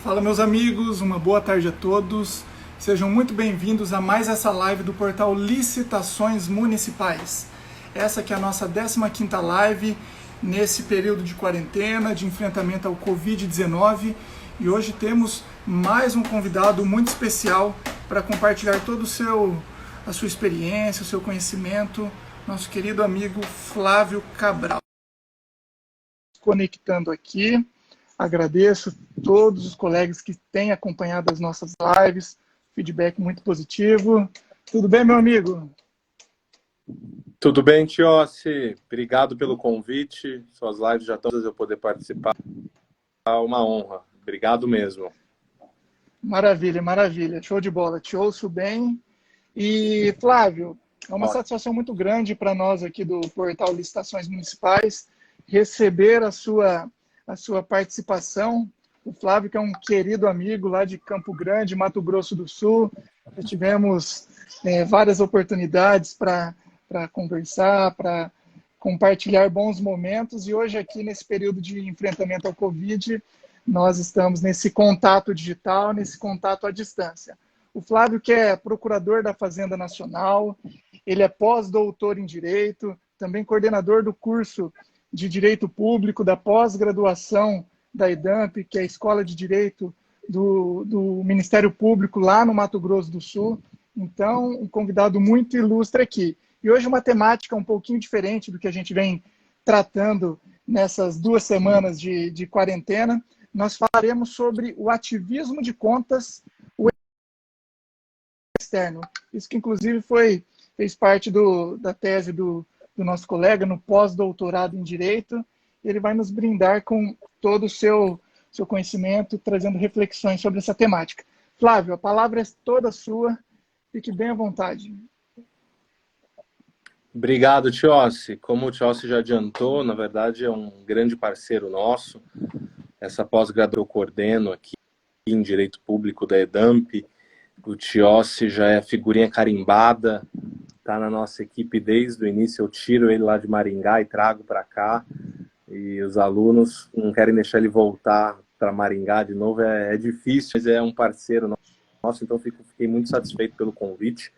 Fala, meus amigos, uma boa tarde a todos. Sejam muito bem-vindos a mais essa live do portal Licitações Municipais. Essa que é a nossa 15ª live nesse período de quarentena, de enfrentamento ao Covid-19. E hoje temos mais um convidado muito especial para compartilhar todo a sua experiência, o seu conhecimento, nosso querido amigo Flávio Cabral. Conectando aqui. Agradeço todos os colegas que têm acompanhado as nossas lives, feedback muito positivo. Tudo bem, meu amigo? Tudo bem, Tiossi. Obrigado pelo convite. Suas lives já todas eu poder participar. É uma honra. Obrigado mesmo. Maravilha, maravilha. Show de bola. Te ouço bem. E, Flávio, é uma satisfação muito grande para nós aqui do portal Licitações Municipais receber a sua participação. O Flávio, que é um querido amigo lá de Campo Grande, Mato Grosso do Sul. Já tivemos várias oportunidades para conversar, para compartilhar bons momentos. E hoje aqui, nesse período de enfrentamento ao Covid, nós estamos nesse contato digital, nesse contato à distância. O Flávio, que é procurador da Fazenda Nacional, ele é pós-doutor em Direito, também coordenador do curso de Direito Público, da pós-graduação da EDAMP, que é a Escola de Direito do Ministério Público lá no Mato Grosso do Sul. Então, um convidado muito ilustre aqui. E hoje uma temática um pouquinho diferente do que a gente vem tratando nessas 2 semanas de quarentena. Nós falaremos sobre o ativismo de contas externo. Isso que, inclusive, fez parte da tese do nosso colega no pós-doutorado em Direito. Ele vai nos brindar com todo o seu conhecimento, trazendo reflexões sobre essa temática. Flávio, a palavra é toda sua. Fique bem à vontade. Obrigado, Tiossi. Como o Tiossi já adiantou, na verdade é um grande parceiro nosso. Essa pós-graduação eu coordeno aqui em Direito Público da EDAMP. O Tiossi já é figurinha carimbada, está na nossa equipe desde o início. Eu tiro ele lá de Maringá e trago para cá. E os alunos não querem deixar ele voltar para Maringá de novo. É difícil, mas é um parceiro nosso, então fiquei muito satisfeito pelo convite.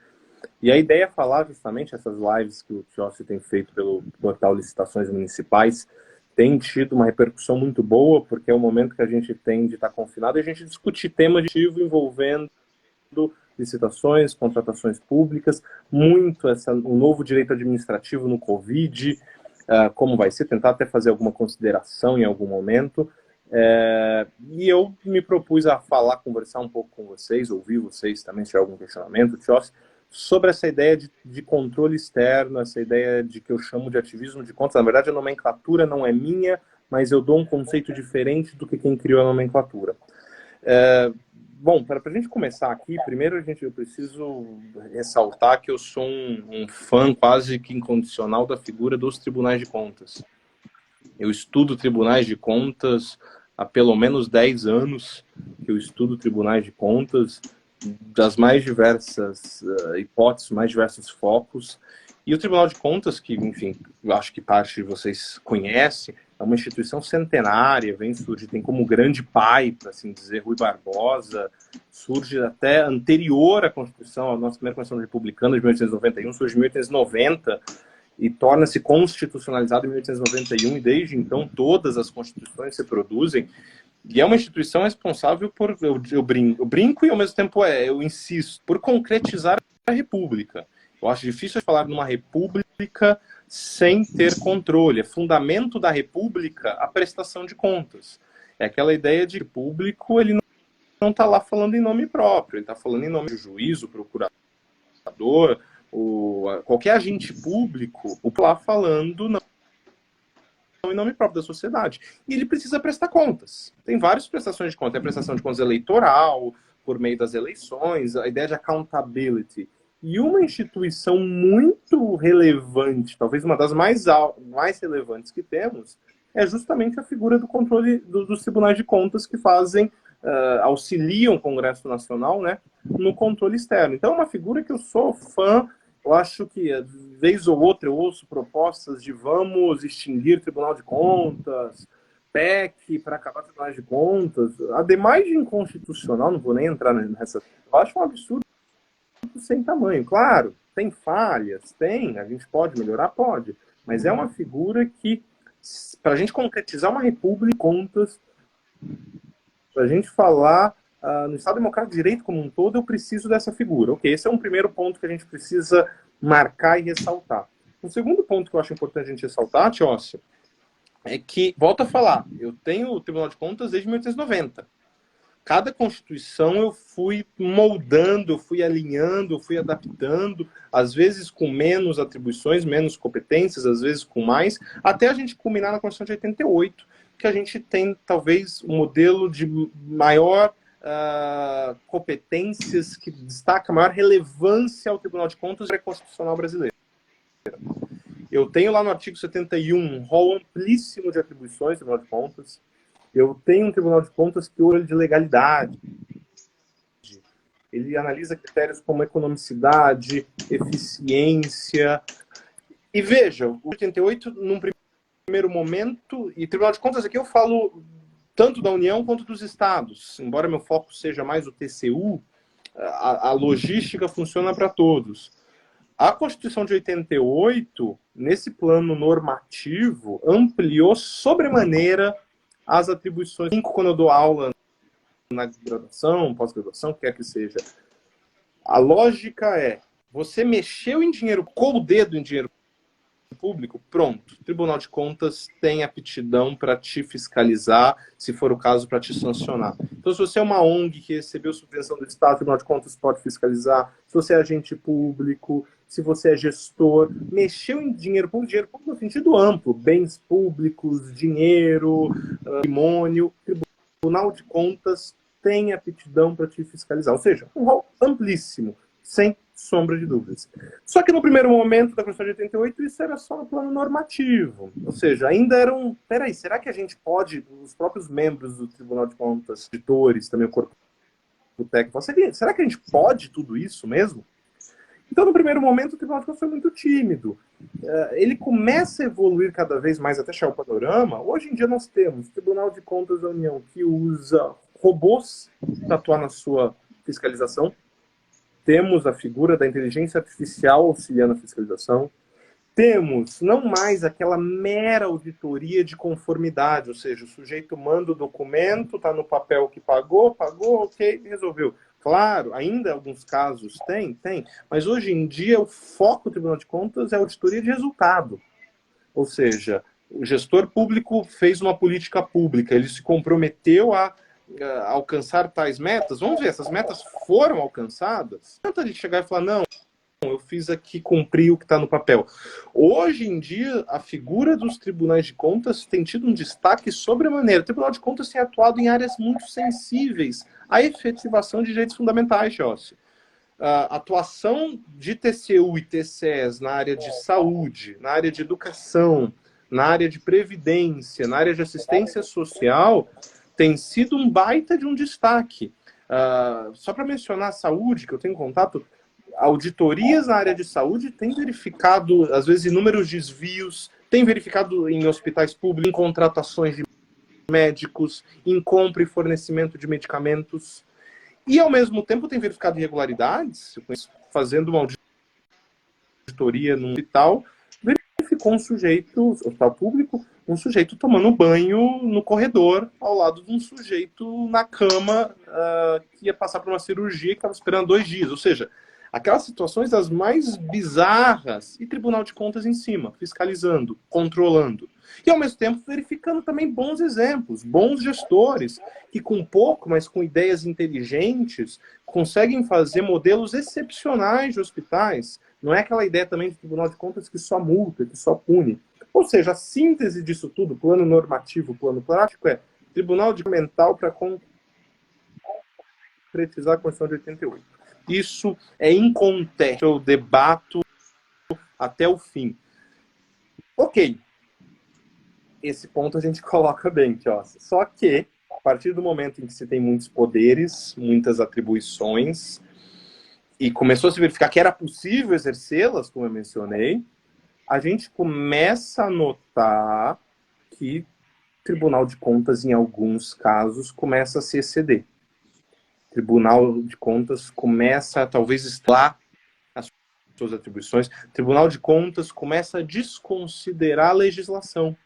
E a ideia é falar justamente essas lives que o Tiossi tem feito pelo portal Licitações Municipais. Tem tido uma repercussão muito boa, porque é o momento que a gente tem de estar confinado e a gente discutir temas envolvendo licitações, contratações públicas, muito o novo direito administrativo no Covid, como vai ser, tentar até fazer alguma consideração em algum momento. E eu me propus a conversar um pouco com vocês, ouvir vocês também se tiver algum questionamento, Tiossi, sobre essa ideia de controle externo, essa ideia de que eu chamo de ativismo de contas. Na verdade, a nomenclatura não é minha, mas eu dou um conceito diferente do que quem criou a nomenclatura. Bom, para a gente começar aqui, primeiro eu preciso ressaltar que eu sou um fã quase que incondicional da figura dos tribunais de contas. Eu estudo tribunais de contas há pelo menos 10 anos que eu estudo tribunais de contas, das mais diversas hipóteses, mais diversos focos. E o Tribunal de Contas, que, enfim, eu acho que parte de vocês conhece, é uma instituição centenária, tem como grande pai, para assim dizer, Rui Barbosa, surge até anterior à Constituição, a nossa primeira Constituição Republicana de 1891, surge em 1890 e torna-se constitucionalizado em 1891, e desde então todas as constituições se produzem. E é uma instituição responsável por, eu brinco e ao mesmo tempo eu insisto, por concretizar a República. Eu acho difícil falar numa república sem ter controle. É fundamento da república a prestação de contas. É aquela ideia de que o público ele não está lá falando em nome próprio, ele está falando em nome do juiz, o procurador, qualquer agente público, lá falando não em nome próprio da sociedade. E ele precisa prestar contas. Tem várias prestações de contas. Tem a prestação de contas eleitoral, por meio das eleições, a ideia de accountability. E uma instituição muito relevante, talvez uma das mais relevantes que temos, é justamente a figura do controle dos tribunais de contas que auxiliam o Congresso Nacional, né, no controle externo. Então é uma figura que eu sou fã. Eu acho que, vez ou outra, eu ouço propostas de vamos extinguir o Tribunal de Contas, PEC para acabar com o Tribunal de Contas, ademais de inconstitucional, não vou nem entrar nessa, eu acho um absurdo sem tamanho. Claro, tem falhas, tem, a gente pode melhorar, pode, mas é uma figura que, para a gente concretizar uma república de contas, para a gente falar no Estado Democrático de Direito como um todo, eu preciso dessa figura. Ok, esse é um primeiro ponto que a gente precisa marcar e ressaltar. Um segundo ponto que eu acho importante a gente ressaltar, Tiócio, é que, volto a falar, eu tenho o Tribunal de Contas desde 1890. Cada Constituição eu fui moldando, eu fui alinhando, eu fui adaptando, às vezes com menos atribuições, menos competências, às vezes com mais, até a gente culminar na Constituição de 88, que a gente tem talvez um modelo de maior competências, que destaca maior relevância ao Tribunal de Contas constitucional brasileiro. Eu tenho lá no artigo 71 um rol amplíssimo de atribuições do Tribunal de Contas. Eu tenho um Tribunal de Contas que olha de legalidade. Ele analisa critérios como economicidade, eficiência. E veja, o 88, num primeiro momento, e Tribunal de Contas aqui eu falo tanto da União quanto dos estados. Embora meu foco seja mais o TCU, a logística funciona para todos. A Constituição de 88, nesse plano normativo, ampliou sobremaneira as atribuições. Quando eu dou aula na graduação, pós-graduação, quer que seja, a lógica é, você mexeu em dinheiro, com o dedo em dinheiro público, pronto. O Tribunal de Contas tem aptidão para te fiscalizar, se for o caso, para te sancionar. Então, se você é uma ONG que recebeu subvenção do Estado, o Tribunal de Contas pode fiscalizar. Se você é agente público, se você é gestor, mexeu em dinheiro público no sentido amplo, bens públicos, dinheiro, patrimônio, o Tribunal de Contas tem aptidão para te fiscalizar. Ou seja, um rol amplíssimo, sem sombra de dúvidas. Só que no primeiro momento da Constituição de 88, isso era só no plano normativo. Ou seja, ainda era um... Peraí, será que a gente pode, os próprios membros do Tribunal de Contas, editores, também o corpo técnico, será que a gente pode tudo isso mesmo? Então, no primeiro momento, o Tribunal de Contas foi muito tímido. Ele começa a evoluir cada vez mais até chegar ao panorama. Hoje em dia nós temos o Tribunal de Contas da União que usa robôs para atuar na sua fiscalização. Temos a figura da inteligência artificial auxiliando a fiscalização. Temos não mais aquela mera auditoria de conformidade, ou seja, o sujeito manda o documento, está no papel que pagou, ok, resolveu. Claro, ainda alguns casos tem, mas hoje em dia o foco do Tribunal de Contas é a auditoria de resultado. Ou seja, o gestor público fez uma política pública, ele se comprometeu a alcançar tais metas. Vamos ver, essas metas foram alcançadas? Não adianta a gente chegar e falar, não, eu fiz aqui cumprir o que está no papel. Hoje em dia, a figura dos tribunais de contas tem tido um destaque sobremaneira. O Tribunal de Contas tem atuado em áreas muito sensíveis à efetivação de direitos fundamentais, Jossi. A atuação de TCU e TCEs na área de saúde, na área de educação, na área de previdência, na área de assistência social, tem sido um baita de um destaque. Só para mencionar a saúde, que eu tenho contato, auditorias na área de saúde têm verificado, às vezes, inúmeros desvios, têm verificado em hospitais públicos, em contratações de médicos, em compra e fornecimento de medicamentos, e, ao mesmo tempo, tem verificado irregularidades, fazendo uma auditoria num hospital, verificou um sujeito, hospital público, um sujeito tomando banho no corredor, ao lado de um sujeito na cama que ia passar por uma cirurgia que estava esperando 2 dias. Ou seja, aquelas situações das mais bizarras e Tribunal de Contas em cima, fiscalizando, controlando. E, ao mesmo tempo, verificando também bons exemplos, bons gestores, que com pouco, mas com ideias inteligentes, conseguem fazer modelos excepcionais de hospitais. Não é aquela ideia também de Tribunal de Contas que só multa, que só pune. Ou seja, a síntese disso tudo, plano normativo, plano prático, é Tribunal de Mental para concretizar a Constituição de 88. Isso é incontestável, eu debato até o fim. Ok. Esse ponto a gente coloca bem, Tiócio. Só que, a partir do momento em que se tem muitos poderes, muitas atribuições, e começou a se verificar que era possível exercê-las, como eu mencionei, a gente começa a notar que Tribunal de Contas, em alguns casos, começa a se exceder. O Tribunal de Contas começa a, talvez, estar as suas atribuições. O Tribunal de Contas começa a desconsiderar a legislação,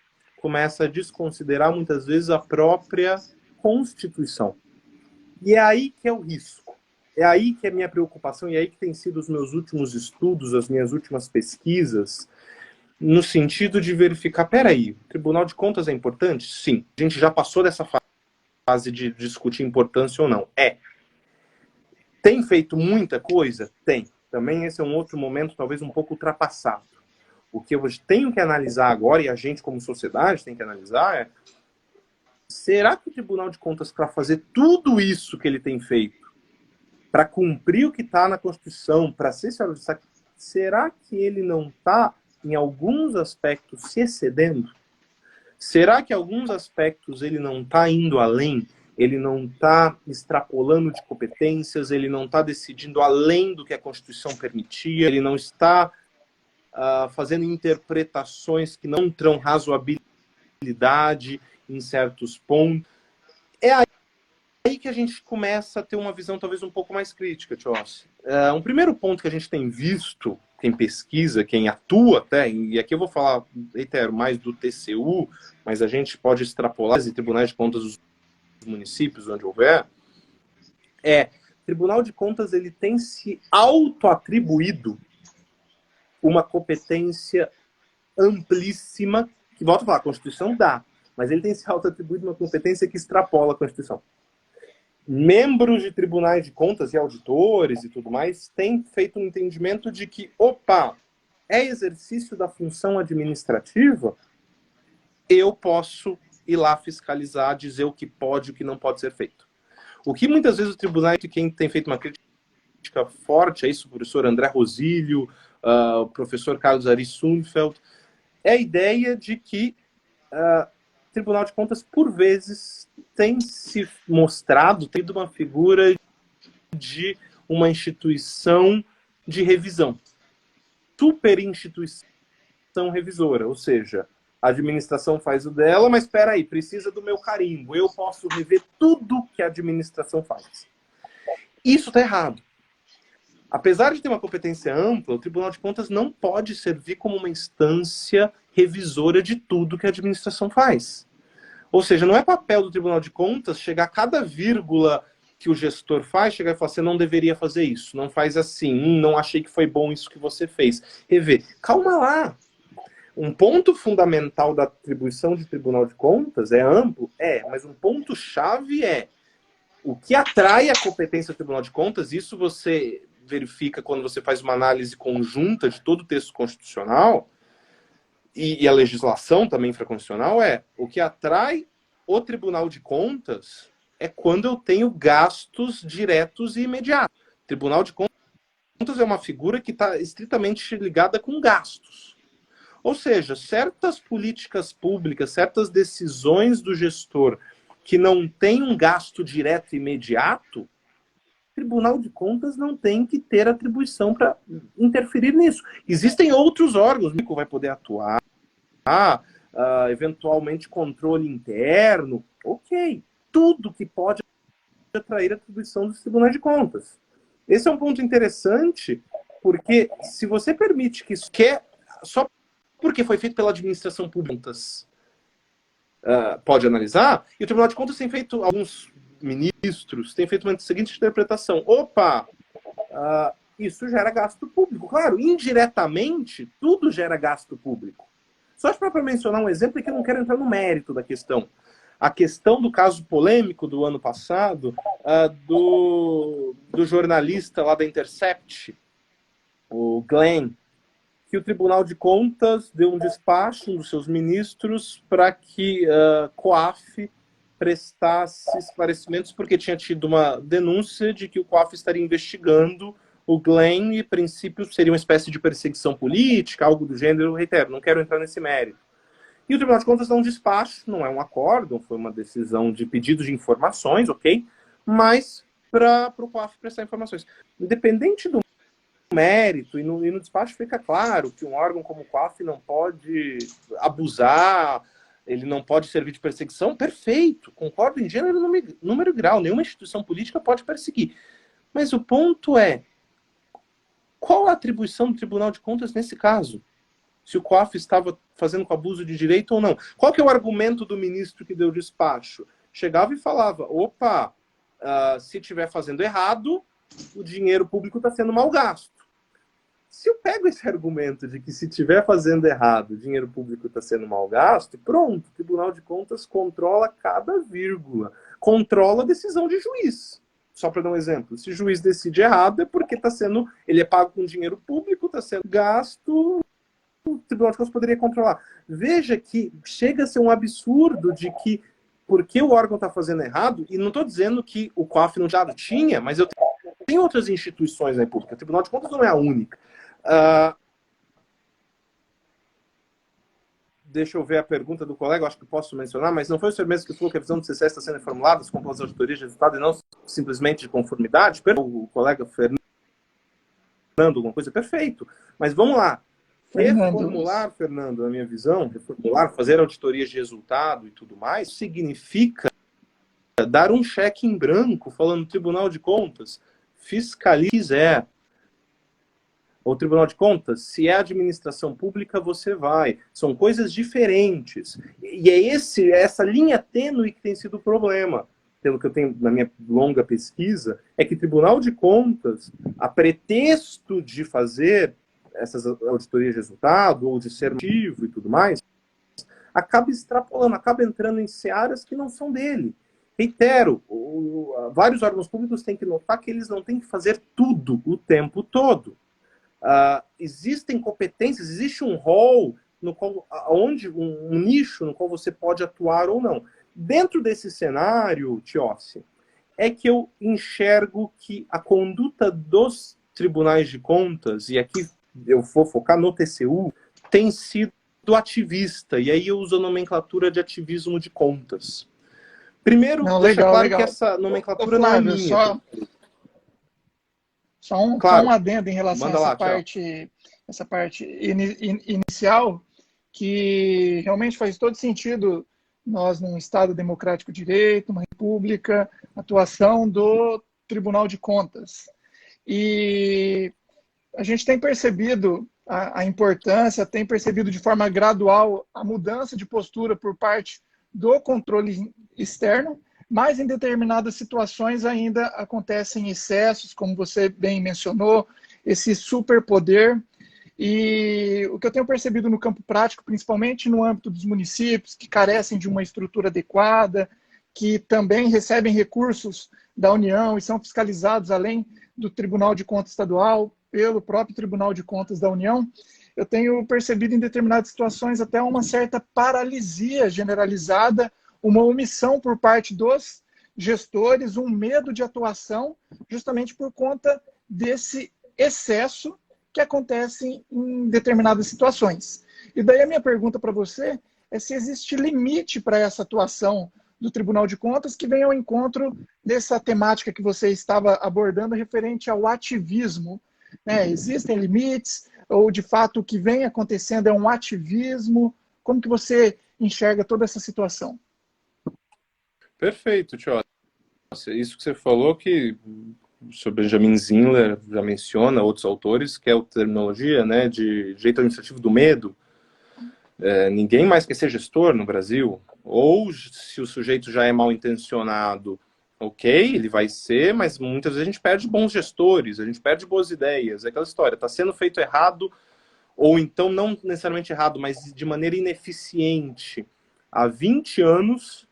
começa a desconsiderar, muitas vezes, a própria Constituição. E é aí que é o risco. É aí que é a minha preocupação, e é aí que tem sido os meus últimos estudos, as minhas últimas pesquisas, no sentido de verificar, peraí, o Tribunal de Contas é importante? Sim. A gente já passou dessa fase de discutir importância ou não. Tem feito muita coisa? Tem. Também esse é um outro momento, talvez um pouco ultrapassado. O que eu tenho que analisar agora, e a gente como sociedade tem que analisar, é: será que o Tribunal de Contas, para fazer tudo isso que ele tem feito, para cumprir o que está na Constituição, para ser, será que ele não está, em alguns aspectos, se excedendo? Será que em alguns aspectos ele não está indo além? Ele não está extrapolando de competências, ele não está decidindo além do que a Constituição permitia, ele não está fazendo interpretações que não trão razoabilidade em certos pontos. É aí que a gente começa a ter uma visão talvez um pouco mais crítica, Tiossi. Um primeiro ponto que a gente tem visto, quem pesquisa, quem atua até, e aqui eu vou falar, reitero, mais do TCU, mas a gente pode extrapolar os tribunais de contas dos municípios, onde houver, Tribunal de Contas ele tem se auto-atribuído uma competência amplíssima, que, volto a falar, a Constituição dá, mas ele tem se auto-atribuído uma competência que extrapola a Constituição. Membros de tribunais de contas e auditores e tudo mais têm feito um entendimento de que, é exercício da função administrativa, eu posso ir lá fiscalizar, dizer o que pode e o que não pode ser feito. O que muitas vezes o tribunal, quem tem feito uma crítica forte a isso, o professor André Rosílio, o professor Carlos Ari Sundfeld, é a ideia de que o Tribunal de Contas, por vezes, tem se mostrado, tendo uma figura de uma instituição de revisão, super instituição revisora, ou seja, a administração faz o dela, mas espera aí, precisa do meu carimbo, eu posso rever tudo que a administração faz. Isso está errado. Apesar de ter uma competência ampla, o Tribunal de Contas não pode servir como uma instância revisora de tudo que a administração faz. Ou seja, não é papel do Tribunal de Contas chegar a cada vírgula que o gestor faz, chegar e falar, você não deveria fazer isso, não faz assim, não achei que foi bom isso que você fez. Rever. Calma lá. Um ponto fundamental da atribuição de Tribunal de Contas é amplo? Mas um ponto-chave é o que atrai a competência do Tribunal de Contas, isso você verifica quando você faz uma análise conjunta de todo o texto constitucional e a legislação também infraconstitucional, o que atrai o Tribunal de Contas é quando eu tenho gastos diretos e imediatos. O Tribunal de Contas é uma figura que está estritamente ligada com gastos. Ou seja, certas políticas públicas, certas decisões do gestor que não tem um gasto direto e imediato, o Tribunal de Contas não tem que ter atribuição para interferir nisso. Existem outros órgãos que vai poder atuar, eventualmente controle interno, ok. Tudo que pode atrair a atribuição dos Tribunais de Contas. Esse é um ponto interessante, porque se você permite que isso só porque foi feito pela administração pública, pode analisar, e o Tribunal de Contas tem feito, alguns ministros têm feito uma seguinte interpretação: isso gera gasto público. Claro, indiretamente, tudo gera gasto público. Só para mencionar um exemplo, que eu não quero entrar no mérito da questão. A questão do caso polêmico do ano passado, do jornalista lá da Intercept, o Glenn, que o Tribunal de Contas deu um despacho dos seus ministros para que COAF prestasse esclarecimentos, porque tinha tido uma denúncia de que o COAF estaria investigando o Glenn e, a princípio, seria uma espécie de perseguição política, algo do gênero. Eu reitero, não quero entrar nesse mérito. E o Tribunal de Contas dá um despacho, não é um acórdão, foi uma decisão de pedido de informações, ok? Mas para o COAF prestar informações. Independente do mérito, e no despacho fica claro que um órgão como o COAF não pode abusar ele não pode servir de perseguição, perfeito, concordo em gênero, número e grau, nenhuma instituição política pode perseguir. Mas o ponto é, qual a atribuição do Tribunal de Contas nesse caso? Se o COAF estava fazendo com abuso de direito ou não. Qual que é o argumento do ministro que deu despacho? Chegava e falava, opa, se estiver fazendo errado, o dinheiro público está sendo mal gasto. Se eu pego esse argumento de que se estiver fazendo errado, o dinheiro público está sendo mal gasto, pronto, o Tribunal de Contas controla cada vírgula, controla a decisão de juiz. Só para dar um exemplo, se o juiz decide errado é porque ele é pago com dinheiro público, está sendo gasto, o Tribunal de Contas poderia controlar. Veja que chega a ser um absurdo de que, porque o órgão está fazendo errado, e não estou dizendo que o COAF não já tinha, mas eu tenho outras instituições na República, o Tribunal de Contas não é a única. Deixa eu ver a pergunta do colega, acho que posso mencionar, mas não foi o senhor mesmo que falou que a visão do CCS está sendo formulada com as auditorias de resultado e não simplesmente de conformidade? O colega Fernando, alguma coisa, perfeito. Mas vamos lá. Reformular, Fernando, na minha visão, reformular, fazer auditorias de resultado e tudo mais, significa dar um cheque em branco, falando Tribunal de Contas, fiscalize. O Tribunal de Contas, se é administração pública, você vai. São coisas diferentes. E é essa linha tênue que tem sido o problema, pelo que eu tenho na minha longa pesquisa, é que Tribunal de Contas, a pretexto de fazer essas auditorias de resultado, ou de ser motivo e tudo mais, acaba extrapolando, acaba entrando em searas que não são dele. Reitero, vários órgãos públicos têm que notar que eles não têm que fazer tudo o tempo todo. Existem competências, existe um rol no qual, um nicho no qual você pode atuar ou não. Dentro desse cenário, Tiossi, é que eu enxergo que a conduta dos tribunais de contas, e aqui eu vou focar no TCU, tem sido ativista, e aí eu uso a nomenclatura de ativismo de contas. Primeiro, deixa claro que essa nomenclatura não é minha. Só um adendo em relação a essa parte inicial, que realmente faz todo sentido nós, num Estado democrático de direito, uma república, atuação do Tribunal de Contas. E a gente tem percebido a importância, tem percebido de forma gradual a mudança de postura por parte do controle externo, mas em determinadas situações ainda acontecem excessos, como você bem mencionou, esse superpoder. E o que eu tenho percebido no campo prático, principalmente no âmbito dos municípios, que carecem de uma estrutura adequada, que também recebem recursos da União e são fiscalizados, além do Tribunal de Contas Estadual, pelo próprio Tribunal de Contas da União, eu tenho percebido em determinadas situações até uma certa paralisia generalizada, uma omissão por parte dos gestores, um medo de atuação, justamente por conta desse excesso que acontece em determinadas situações. E daí a minha pergunta para você é se existe limite para essa atuação do Tribunal de Contas que vem ao encontro dessa temática que você estava abordando referente ao ativismo. Existem limites ou, de fato, o que vem acontecendo é um ativismo? Como que você enxerga toda essa situação? Perfeito, Tio. Isso que você falou, que o Sr. Benjamin Zinler já menciona, outros autores, que é a terminologia, né, de direito administrativo do medo. Ninguém mais quer ser gestor no Brasil. Ou, se o sujeito já é mal intencionado, ok, ele vai ser, mas muitas vezes a gente perde bons gestores, a gente perde boas ideias. É aquela história, está sendo feito errado, ou então não necessariamente errado, mas de maneira ineficiente há 20 anos,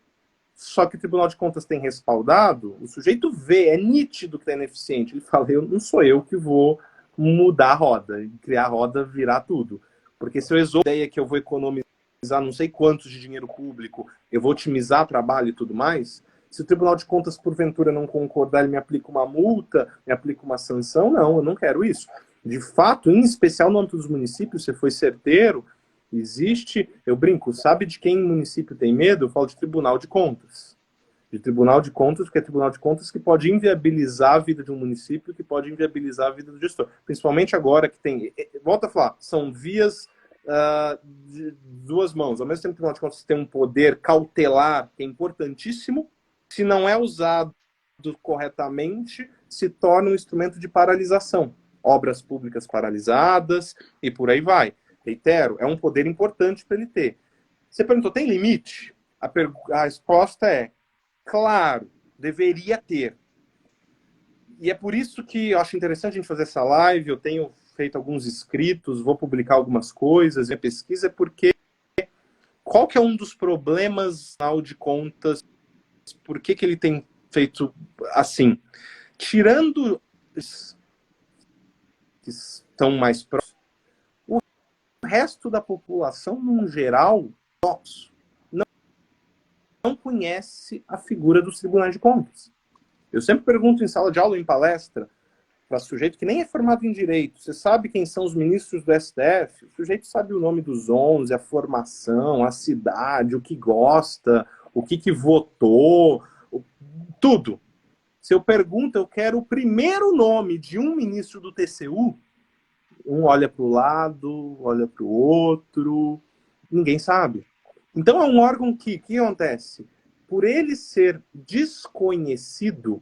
só que o Tribunal de Contas tem respaldado, o sujeito vê, é nítido que está ineficiente. Ele fala, não sou eu que vou mudar a roda, criar a roda, virar tudo. Porque se eu resolvo a ideia que eu vou economizar não sei quantos de dinheiro público, eu vou otimizar trabalho e tudo mais, se o Tribunal de Contas, porventura, não concordar, ele me aplica uma multa, me aplica uma sanção, não, eu não quero isso. De fato, em especial no âmbito dos municípios, você foi certeiro, existe, eu brinco, sabe de quem o município tem medo? Eu falo de Tribunal de Contas. De Tribunal de Contas, porque é Tribunal de Contas que pode inviabilizar a vida de um município, que pode inviabilizar a vida do gestor. Principalmente agora que tem, volta a falar, são vias de duas mãos. Ao mesmo tempo que o Tribunal de Contas tem um poder cautelar que é importantíssimo, se não é usado corretamente, se torna um instrumento de paralisação. Obras públicas paralisadas e por aí vai. Reitero, é um poder importante para ele ter. Você perguntou, tem limite? A resposta é, claro, deveria ter. E é por isso que eu acho interessante a gente fazer essa live. Eu tenho feito alguns escritos, vou publicar algumas coisas, minha pesquisa, porque qual que é um dos problemas no de contas? Por que ele tem feito assim? Tirando os que estão mais próximos, o resto da população, no geral, não conhece a figura dos tribunais de contas. Eu sempre pergunto em sala de aula, em palestra, para sujeito que nem é formado em direito, você sabe quem são os ministros do STF? O sujeito sabe o nome dos 11, a formação, a cidade, o que gosta, o que votou, tudo. Se eu pergunto, eu quero o primeiro nome de um ministro do TCU, um olha para o lado, olha para o outro, ninguém sabe. Então é um órgão que, o que acontece? Por ele ser desconhecido,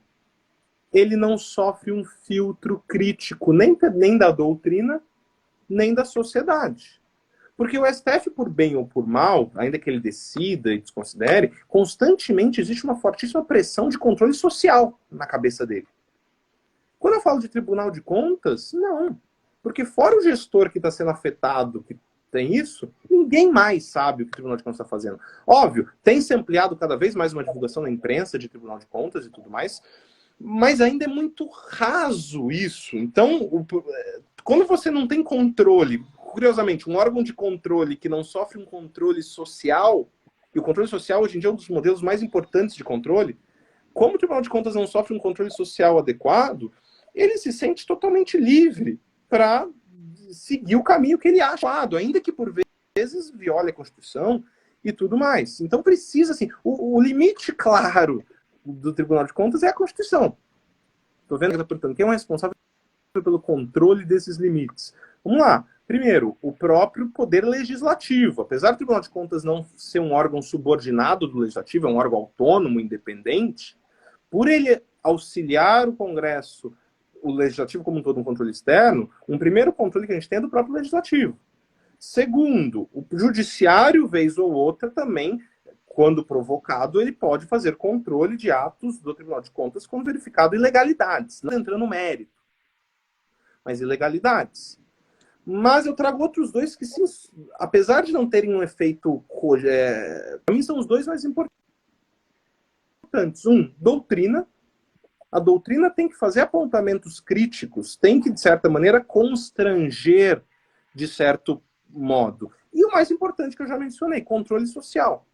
ele não sofre um filtro crítico nem da doutrina, nem da sociedade. Porque o STF, por bem ou por mal, ainda que ele decida e desconsidere, constantemente existe uma fortíssima pressão de controle social na cabeça dele. Quando eu falo de Tribunal de Contas, não. Porque fora o gestor que está sendo afetado, que tem isso, ninguém mais sabe o que o Tribunal de Contas está fazendo. Óbvio, tem se ampliado cada vez mais uma divulgação na imprensa de Tribunal de Contas e tudo mais, mas ainda é muito raso isso. Então, quando você não tem controle, curiosamente, um órgão de controle que não sofre um controle social, e o controle social hoje em dia é um dos modelos mais importantes de controle, como o Tribunal de Contas não sofre um controle social adequado, ele se sente totalmente livre para seguir o caminho que ele acha adequado, ainda que por vezes viole a Constituição e tudo mais. Então precisa, assim, o limite claro do Tribunal de Contas é a Constituição. Estou vendo que está perguntando quem é o responsável pelo controle desses limites. Vamos lá. Primeiro, o próprio poder legislativo. Apesar do Tribunal de Contas não ser um órgão subordinado do legislativo, é um órgão autônomo, independente, por ele auxiliar o Congresso, o legislativo como um todo, um controle externo, um primeiro controle que a gente tem é do próprio legislativo. Segundo, o judiciário, vez ou outra, também, quando provocado, ele pode fazer controle de atos do Tribunal de Contas quando verificado ilegalidades. Não entrando no mérito, mas ilegalidades. Mas eu trago outros dois que, sim, apesar de não terem um efeito... para mim são os dois mais importantes. Um, doutrina. A doutrina tem que fazer apontamentos críticos, tem que, de certa maneira, constranger, de certo modo. E o mais importante que eu já mencionei, controle social.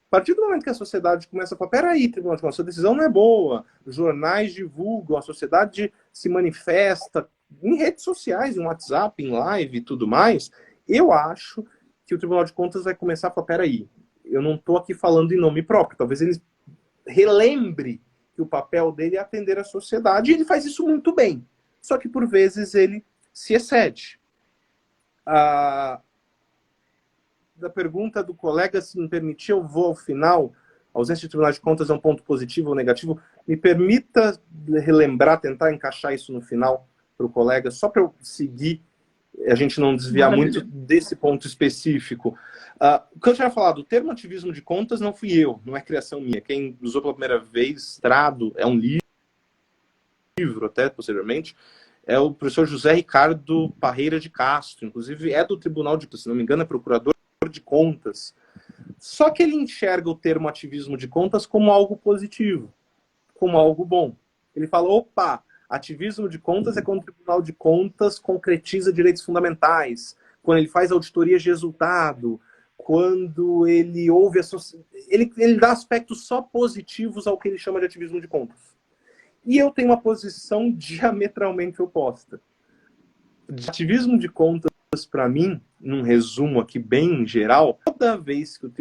A partir do momento que a sociedade começa a falar, peraí, Tribunal de Contas, essa decisão não é boa, jornais divulgam, a sociedade se manifesta em redes sociais, em WhatsApp, em live e tudo mais, eu acho que o Tribunal de Contas vai começar a falar, peraí, eu não estou aqui falando em nome próprio, talvez ele relembre que o papel dele é atender a sociedade, e ele faz isso muito bem. Só que, por vezes, ele se excede. Da pergunta do colega, se me permitir, eu vou ao final. A ausência de Tribunal de Contas é um ponto positivo ou negativo? Me permita relembrar, tentar encaixar isso no final para o colega, só para eu seguir, a gente não desviar muito desse ponto específico. O que eu tinha falado, o termo ativismo de contas não fui eu, não é criação minha. Quem usou pela primeira vez, Estrado, é um livro até, posteriormente, é o professor José Ricardo Parreira de Castro, inclusive é do Tribunal de Contas, se não me engano, é procurador de contas. Só que ele enxerga o termo ativismo de contas como algo positivo, como algo bom. Ele fala, opa, ativismo de contas é quando o Tribunal de Contas concretiza direitos fundamentais, quando ele faz auditoria de resultado, quando ele ouve ele dá aspectos só positivos ao que ele chama de ativismo de contas. E eu tenho uma posição diametralmente oposta. Ativismo de contas, para mim, num resumo aqui bem geral, toda vez que o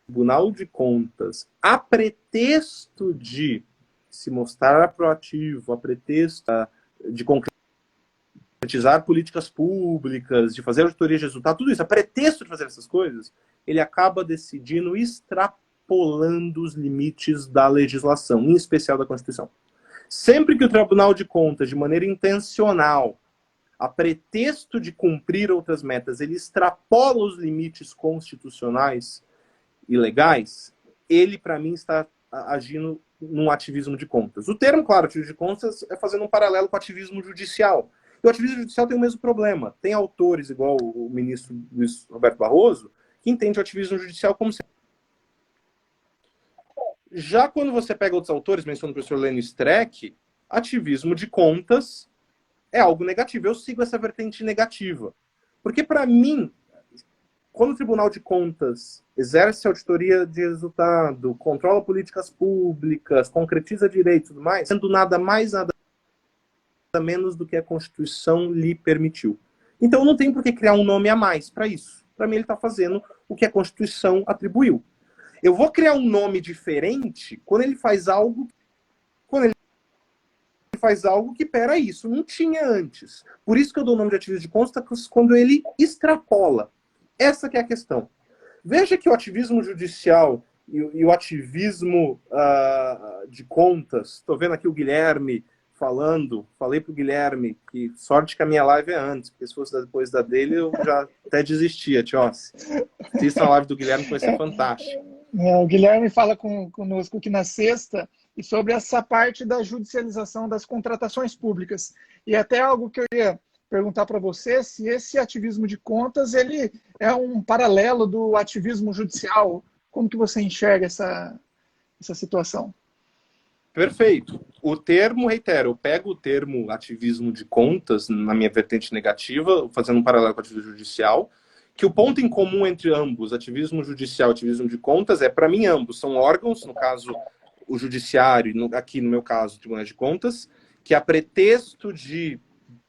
Tribunal de Contas, a pretexto de se mostrar proativo, a pretexto de concretizar políticas públicas, de fazer auditoria de resultado, tudo isso, a pretexto de fazer essas coisas, ele acaba decidindo extrapolando os limites da legislação, em especial da Constituição. Sempre que o Tribunal de Contas, de maneira intencional, a pretexto de cumprir outras metas, ele extrapola os limites constitucionais e legais, ele, para mim, está agindo num ativismo de contas. O termo, claro, ativismo de contas, é fazendo um paralelo com o ativismo judicial. E o ativismo judicial tem o mesmo problema. Tem autores, igual o ministro Luiz Roberto Barroso, que entende o ativismo judicial como se... Já quando você pega outros autores, menciono o professor Lênio Streck, ativismo de contas é algo negativo. Eu sigo essa vertente negativa. Porque, para mim, quando o Tribunal de Contas exerce auditoria de resultado, controla políticas públicas, concretiza direitos e tudo mais, sendo nada mais, nada menos do que a Constituição lhe permitiu. Então, não tem por que criar um nome a mais para isso. Para mim, ele está fazendo o que a Constituição atribuiu. Eu vou criar um nome diferente quando ele faz algo que, pera, isso não tinha antes. Por isso que eu dou o nome de ativismo de contas quando ele extrapola. Essa que é a questão. Veja que o ativismo judicial e o ativismo de contas, estou vendo aqui o Guilherme falando, falei para o Guilherme que sorte que a minha live é antes, porque se fosse depois da dele eu já até desistia, Tiossi. Assista a live do Guilherme, que vai ser fantástico. O Guilherme fala conosco aqui na sexta e sobre essa parte da judicialização das contratações públicas. E até algo que eu ia perguntar para você, se esse ativismo de contas ele é um paralelo do ativismo judicial. Como que você enxerga essa situação? Perfeito. O termo, reitero, eu pego o termo ativismo de contas na minha vertente negativa, fazendo um paralelo com o ativismo judicial, que o ponto em comum entre ambos, ativismo judicial e ativismo de contas, para mim, ambos são órgãos, no caso, o judiciário, aqui no meu caso, o Tribunal de Contas, que a pretexto de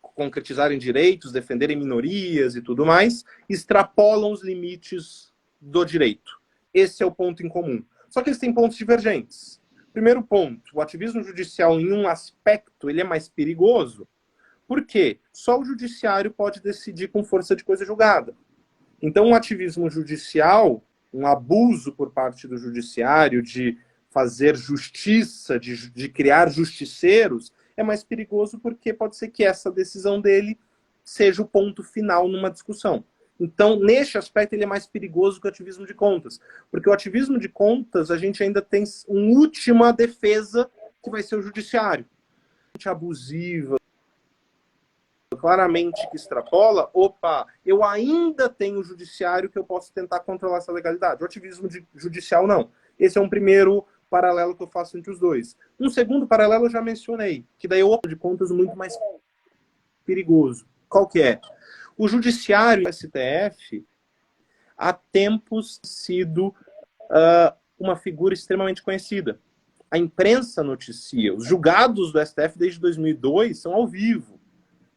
concretizarem direitos, defenderem minorias e tudo mais, extrapolam os limites do direito. Esse é o ponto em comum. Só que eles têm pontos divergentes. Primeiro ponto, o ativismo judicial, em um aspecto, ele é mais perigoso. Por quê? Só o judiciário pode decidir com força de coisa julgada. Então, o ativismo judicial, um abuso por parte do judiciário de fazer justiça, de criar justiceiros, é mais perigoso porque pode ser que essa decisão dele seja o ponto final numa discussão. Então, neste aspecto, ele é mais perigoso que o ativismo de contas. Porque o ativismo de contas, a gente ainda tem uma última defesa, que vai ser o judiciário. Abusiva, claramente que extrapola, eu ainda tenho o judiciário que eu posso tentar controlar essa legalidade. O ativismo judicial, não. Esse é um primeiro paralelo que eu faço entre os dois. Um segundo paralelo eu já mencionei, que daí é o de contas muito mais perigoso. Qual que é? O judiciário e o STF, há tempos, sido uma figura extremamente conhecida. A imprensa noticia. Os julgados do STF desde 2002 são ao vivo.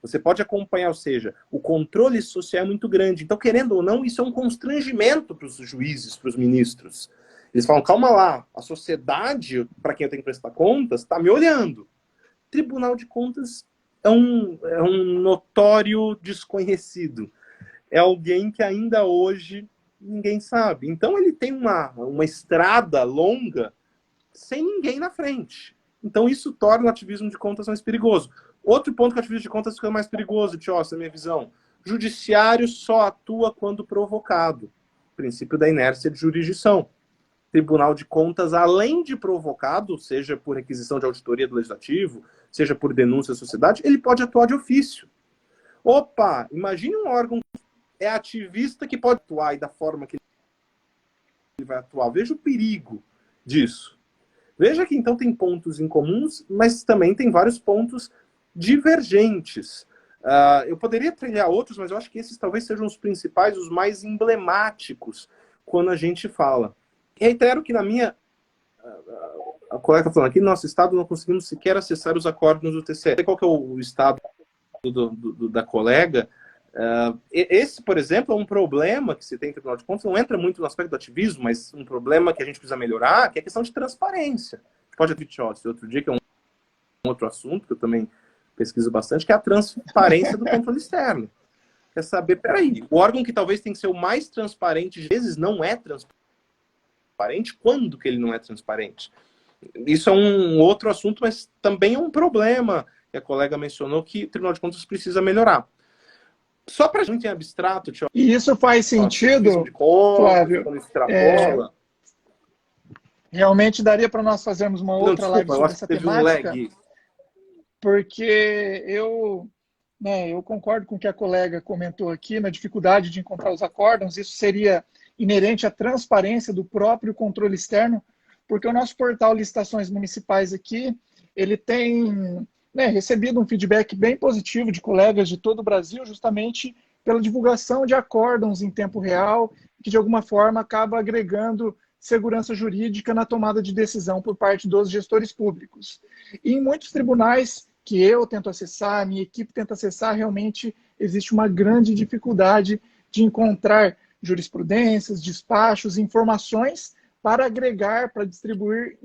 Você pode acompanhar, ou seja, o controle social é muito grande. Então, querendo ou não, isso é um constrangimento para os juízes, para os ministros. Eles falam, calma lá, a sociedade, para quem eu tenho que prestar contas, está me olhando. Tribunal de Contas é um notório desconhecido. É alguém que ainda hoje ninguém sabe. Então ele tem uma estrada longa sem ninguém na frente. Então isso torna o ativismo de contas mais perigoso. Outro ponto que o ativismo de contas fica mais perigoso, Tiossi, na minha visão. Judiciário só atua quando provocado. Princípio da inércia de jurisdição. Tribunal de Contas, além de provocado, seja por requisição de auditoria do Legislativo, seja por denúncia à sociedade, ele pode atuar de ofício. Imagine um órgão que é ativista que pode atuar e da forma que ele vai atuar. Veja o perigo disso. Veja que então tem pontos em comuns, mas também tem vários pontos divergentes. Eu poderia trilhar outros, mas eu acho que esses talvez sejam os principais, os mais emblemáticos quando a gente fala. E reitero que na minha... A colega está falando aqui, no nosso estado não conseguimos sequer acessar os acordos do TCE. Qual que é o estado da colega? Esse, por exemplo, é um problema que se tem em Tribunal de Contas, não entra muito no aspecto do ativismo, mas um problema que a gente precisa melhorar, que é a questão de transparência. Pode ter outro dia, que é um outro assunto, que eu também pesquiso bastante, que é a transparência do controle externo. Quer saber, peraí, o órgão que talvez tem que ser o mais transparente, às vezes não é transparente, quando que ele não é transparente? Isso é um outro assunto, mas também é um problema que a colega mencionou que o Tribunal de Contas precisa melhorar. Só para a gente em abstrato, tio, E isso faz sentido, de contas, Flávio? quando extrapola. Realmente daria para nós fazermos uma outra live Eu sobre acho essa que teve um temática, lag. porque eu concordo com o que a colega comentou aqui, na dificuldade de encontrar os acórdãos. Isso seria inerente à transparência do próprio controle externo, porque o nosso portal Licitações Municipais aqui, ele tem recebido um feedback bem positivo de colegas de todo o Brasil, justamente pela divulgação de acórdãos em tempo real, que de alguma forma acaba agregando segurança jurídica na tomada de decisão por parte dos gestores públicos. E em muitos tribunais que eu tento acessar, a minha equipe tenta acessar, realmente existe uma grande dificuldade de encontrar jurisprudências, despachos, informações para agregar, para distribuir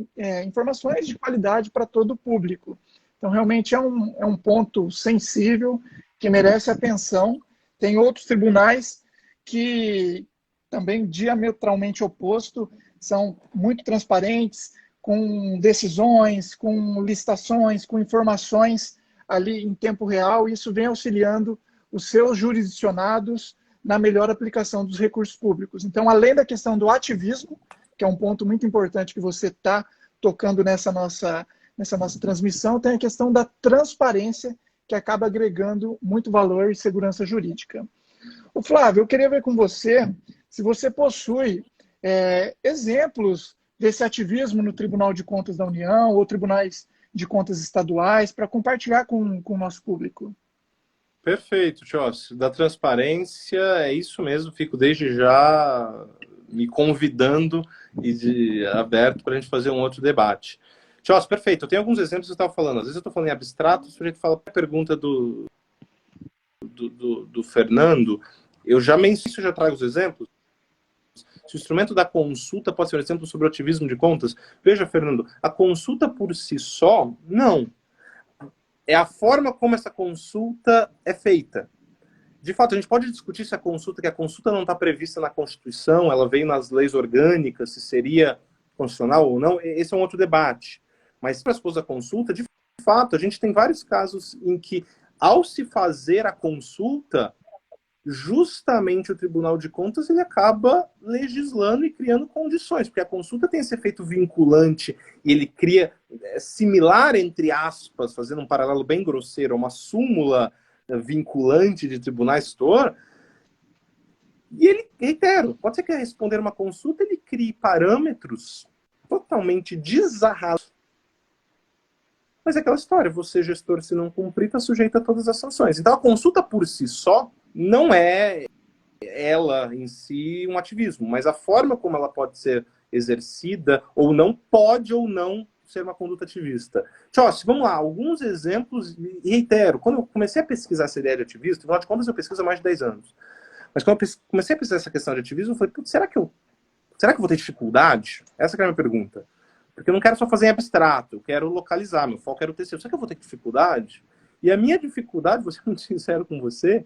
informações de qualidade para todo o público. Então, realmente é um ponto sensível que merece atenção. Tem outros tribunais que também diametralmente oposto, são muito transparentes, com decisões, com licitações, com informações ali em tempo real, e isso vem auxiliando os seus jurisdicionados na melhor aplicação dos recursos públicos. Então, além da questão do ativismo, que é um ponto muito importante que você está tocando nessa nossa transmissão, tem a questão da transparência, que acaba agregando muito valor e segurança jurídica. O Flávio, eu queria ver com você se você possui exemplos desse ativismo no Tribunal de Contas da União ou tribunais de contas estaduais para compartilhar com o nosso público. Perfeito, Tios. Da transparência, é isso mesmo. Fico desde já me convidando e aberto para a gente fazer um outro debate. Tios, perfeito. Eu tenho alguns exemplos que eu estava falando. Às vezes eu estou falando em abstrato, o sujeito fala a pergunta do Fernando. Eu já menciono isso, já trago os exemplos. Se o instrumento da consulta pode ser um exemplo sobre o ativismo de contas, veja, Fernando, a consulta por si só, não. É a forma como essa consulta é feita. De fato, a gente pode discutir se a consulta não está prevista na Constituição, ela veio nas leis orgânicas, se seria constitucional ou não, esse é um outro debate. Mas para a consulta, de fato, a gente tem vários casos em que, ao se fazer a consulta, justamente o Tribunal de Contas ele acaba legislando e criando condições, porque a consulta tem esse efeito vinculante e ele cria, similar, entre aspas, fazendo um paralelo bem grosseiro, uma súmula vinculante de tribunais tutor, e ele, reitero, pode ser que ao responder uma consulta ele crie parâmetros totalmente desarrados. Mas é aquela história, você, gestor, se não cumprir, está sujeito a todas as sanções. Então a consulta por si só não é ela em si um ativismo, mas a forma como ela pode ser exercida ou não pode ou não ser uma conduta ativista. Tchossi, vamos lá, alguns exemplos, e reitero, quando eu comecei a pesquisar essa ideia de ativismo, afinal de contas eu pesquiso há mais de 10 anos, mas quando eu comecei a pesquisar essa questão de ativismo, eu falei, será que eu vou ter dificuldade? Essa que é a minha pergunta. Porque eu não quero só fazer em abstrato, eu quero localizar, meu foco era o TCU. Será que eu vou ter dificuldade? E a minha dificuldade, vou ser muito sincero com você,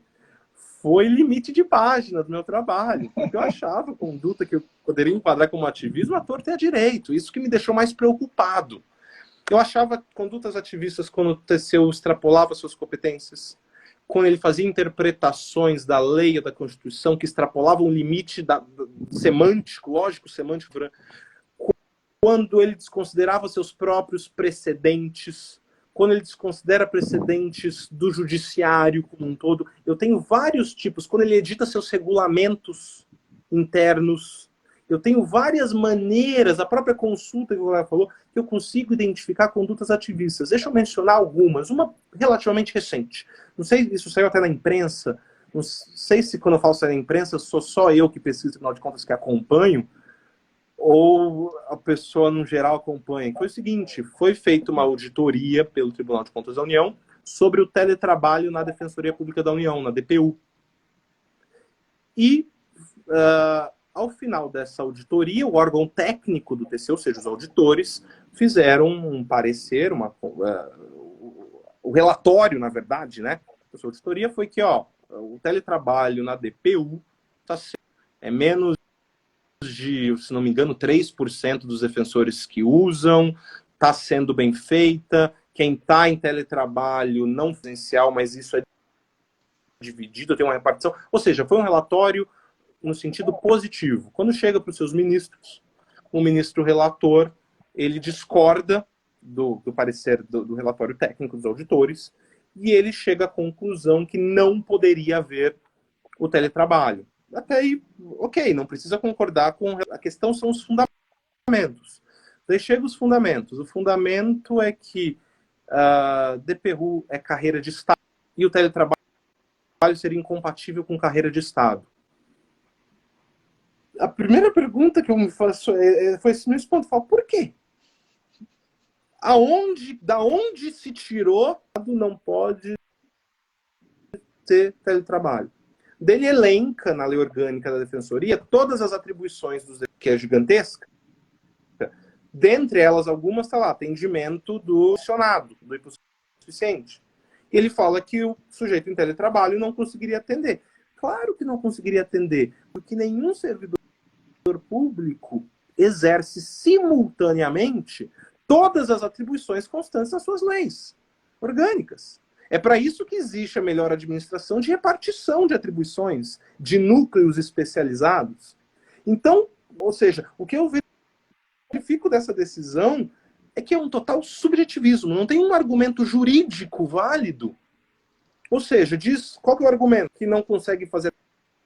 foi limite de página do meu trabalho. Porque eu achava a conduta que eu poderia enquadrar como ativismo à torta e à direito. Isso que me deixou mais preocupado. Eu achava condutas ativistas quando o TCU extrapolava suas competências, quando ele fazia interpretações da lei ou da Constituição que extrapolavam o limite semântico, lógico semântico, quando ele desconsiderava seus próprios precedentes, quando ele desconsidera precedentes do judiciário como um todo. Eu tenho vários tipos. Quando ele edita seus regulamentos internos, eu tenho várias maneiras, a própria consulta que o Léo falou, que eu consigo identificar condutas ativistas. Deixa eu mencionar algumas. Uma relativamente recente. Não sei, isso saiu até na imprensa. Não sei se quando eu falo sair na imprensa, sou só eu que pesquiso, afinal de contas, que acompanho, ou a pessoa, no geral, acompanha. Foi o seguinte, foi feita uma auditoria pelo Tribunal de Contas da União sobre o teletrabalho na Defensoria Pública da União, na DPU. E, ao final dessa auditoria, o órgão técnico do TCU, ou seja, os auditores, fizeram um parecer, o relatório, na verdade, né, da sua auditoria foi que, ó, o teletrabalho na DPU tá é menos de, se não me engano, 3% dos defensores que usam, está sendo bem feita, quem está em teletrabalho não presencial, mas isso é dividido, tem uma repartição. Ou seja, foi um relatório no sentido positivo. Quando chega para os seus ministros, o ministro relator, ele discorda do parecer do relatório técnico dos auditores e ele chega à conclusão que não poderia haver o teletrabalho. Até aí, ok, não precisa concordar com a questão, são os fundamentos. Daí chega os fundamentos. O fundamento é que DPU é carreira de Estado e o teletrabalho seria incompatível com carreira de Estado. A primeira pergunta que eu me faço foi nesse ponto, eu falo, por quê? Da onde se tirou não pode ter teletrabalho? Dele elenca na lei orgânica da Defensoria todas as atribuições que é gigantesca. Dentre elas, algumas está lá, atendimento do acionado, do hipossuficiente. E ele fala que o sujeito em teletrabalho não conseguiria atender. Claro que não conseguiria atender, porque nenhum servidor público exerce simultaneamente todas as atribuições constantes das suas leis orgânicas. É para isso que existe a melhor administração de repartição de atribuições, de núcleos especializados. Então, ou seja, o que eu verifico dessa decisão é que é um total subjetivismo, não tem um argumento jurídico válido. Ou seja, diz qual que é o argumento? Que não consegue fazer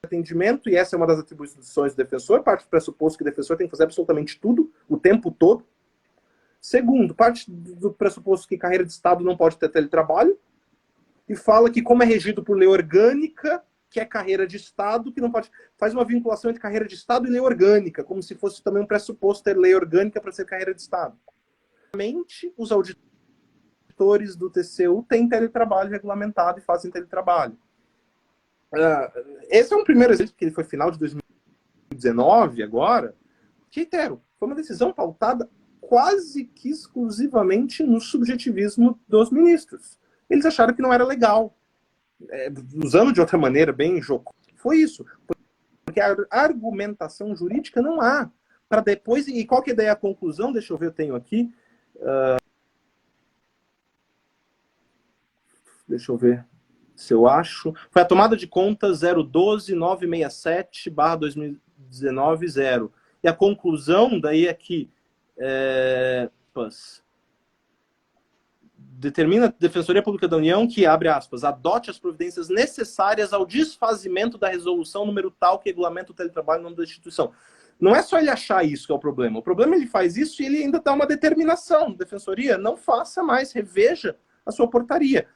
atendimento, e essa é uma das atribuições do defensor, parte do pressuposto que o defensor tem que fazer absolutamente tudo, o tempo todo. Segundo, parte do pressuposto que carreira de Estado não pode ter teletrabalho, e fala que como é regido por lei orgânica, que é carreira de Estado, que não pode... Faz uma vinculação entre carreira de Estado e lei orgânica, como se fosse também um pressuposto ter lei orgânica para ser carreira de Estado. Realmente, os auditores do TCU têm teletrabalho regulamentado e fazem teletrabalho. Esse é um primeiro exemplo, que ele foi final de 2019, agora. Reitero, foi uma decisão pautada quase que exclusivamente no subjetivismo dos ministros. Eles acharam que não era legal. Usando de outra maneira, bem jocosa. Foi isso. Porque a argumentação jurídica não há. Para depois... E qual que é daí a conclusão? Deixa eu ver, eu tenho aqui. Deixa eu ver se eu acho. Foi a tomada de conta 012.967/2019-0. E a conclusão daí é que determina a Defensoria Pública da União que, abre aspas, adote as providências necessárias ao desfazimento da resolução número tal que regulamenta o teletrabalho no nome da instituição. Não é só ele achar isso que é o problema. O problema é ele faz isso e ele ainda dá uma determinação. Defensoria, não faça mais, reveja a sua portaria.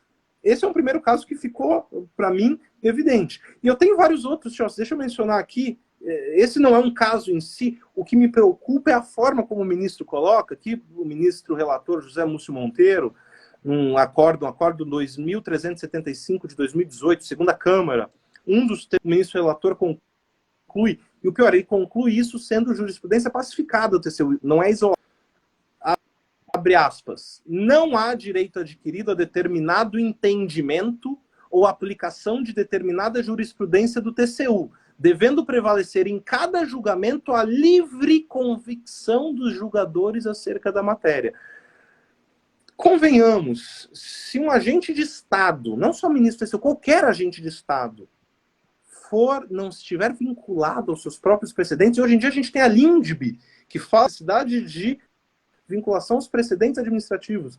Esse é um primeiro caso que ficou, para mim, evidente. E eu tenho vários outros, deixa eu mencionar aqui. Esse não é um caso em si. O que me preocupa é a forma como o ministro coloca, aqui o ministro relator José Múcio Monteiro, um acordo 2375 de 2018, segunda Câmara, um dos o ministro relator conclui, e o pior, ele conclui isso sendo jurisprudência pacificada do TCU, não é isolado. Abre aspas, não há direito adquirido a determinado entendimento ou aplicação de determinada jurisprudência do TCU, devendo prevalecer em cada julgamento a livre convicção dos julgadores acerca da matéria. Convenhamos, se um agente de Estado, não só ministro do TCU, qualquer agente de Estado, não estiver vinculado aos seus próprios precedentes, e hoje em dia a gente tem a LINDB, que fala a necessidade de vinculação aos precedentes administrativos.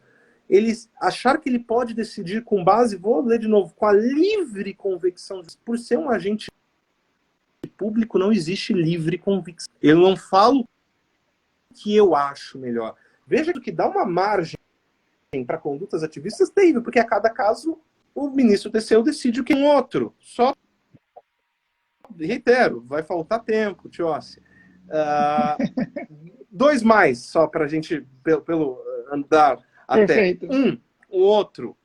Ele achar que ele pode decidir com base, vou ler de novo, com a livre convicção, por ser um agente público, não existe livre convicção. Eu não falo que eu acho melhor. Veja que dá uma margem para condutas ativistas terrível, porque a cada caso o ministro do TCU decide o que é um outro. Só, reitero, vai faltar tempo, Tiossi. Dois mais, só para a gente, pelo andar até. Perfeito. O outro,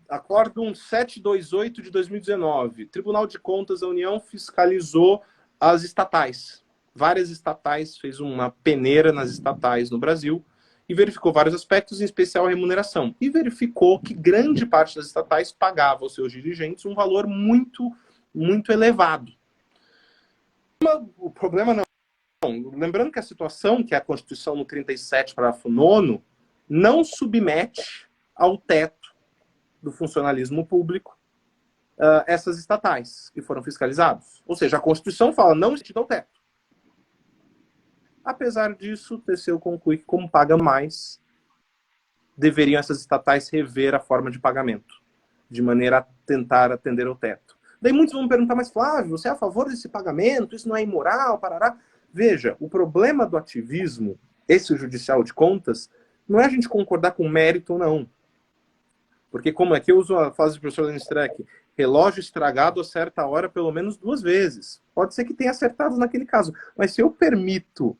Acórdão 728 de 2019. Tribunal de Contas da União fiscalizou as estatais. Várias estatais, fez uma peneira nas estatais no Brasil e verificou vários aspectos, em especial a remuneração. E verificou que grande parte das estatais pagava aos seus dirigentes um valor muito, muito elevado. O problema não. Lembrando que a situação, que é a Constituição no 37, parágrafo 9º, não submete ao teto do funcionalismo público essas estatais que foram fiscalizadas. Ou seja, a Constituição fala não existe ao teto. Apesar disso, o TCU conclui que, como paga mais, deveriam essas estatais rever a forma de pagamento, de maneira a tentar atender ao teto. Daí muitos vão me perguntar, mas Flávio, você é a favor desse pagamento? Isso não é imoral? Parará? Veja, o problema do ativismo, esse judicial de contas, não é a gente concordar com mérito ou não. Porque como aqui eu uso a frase do professor Denis Streck, relógio estragado acerta a hora pelo menos 2 vezes. Pode ser que tenha acertado naquele caso, mas se eu permito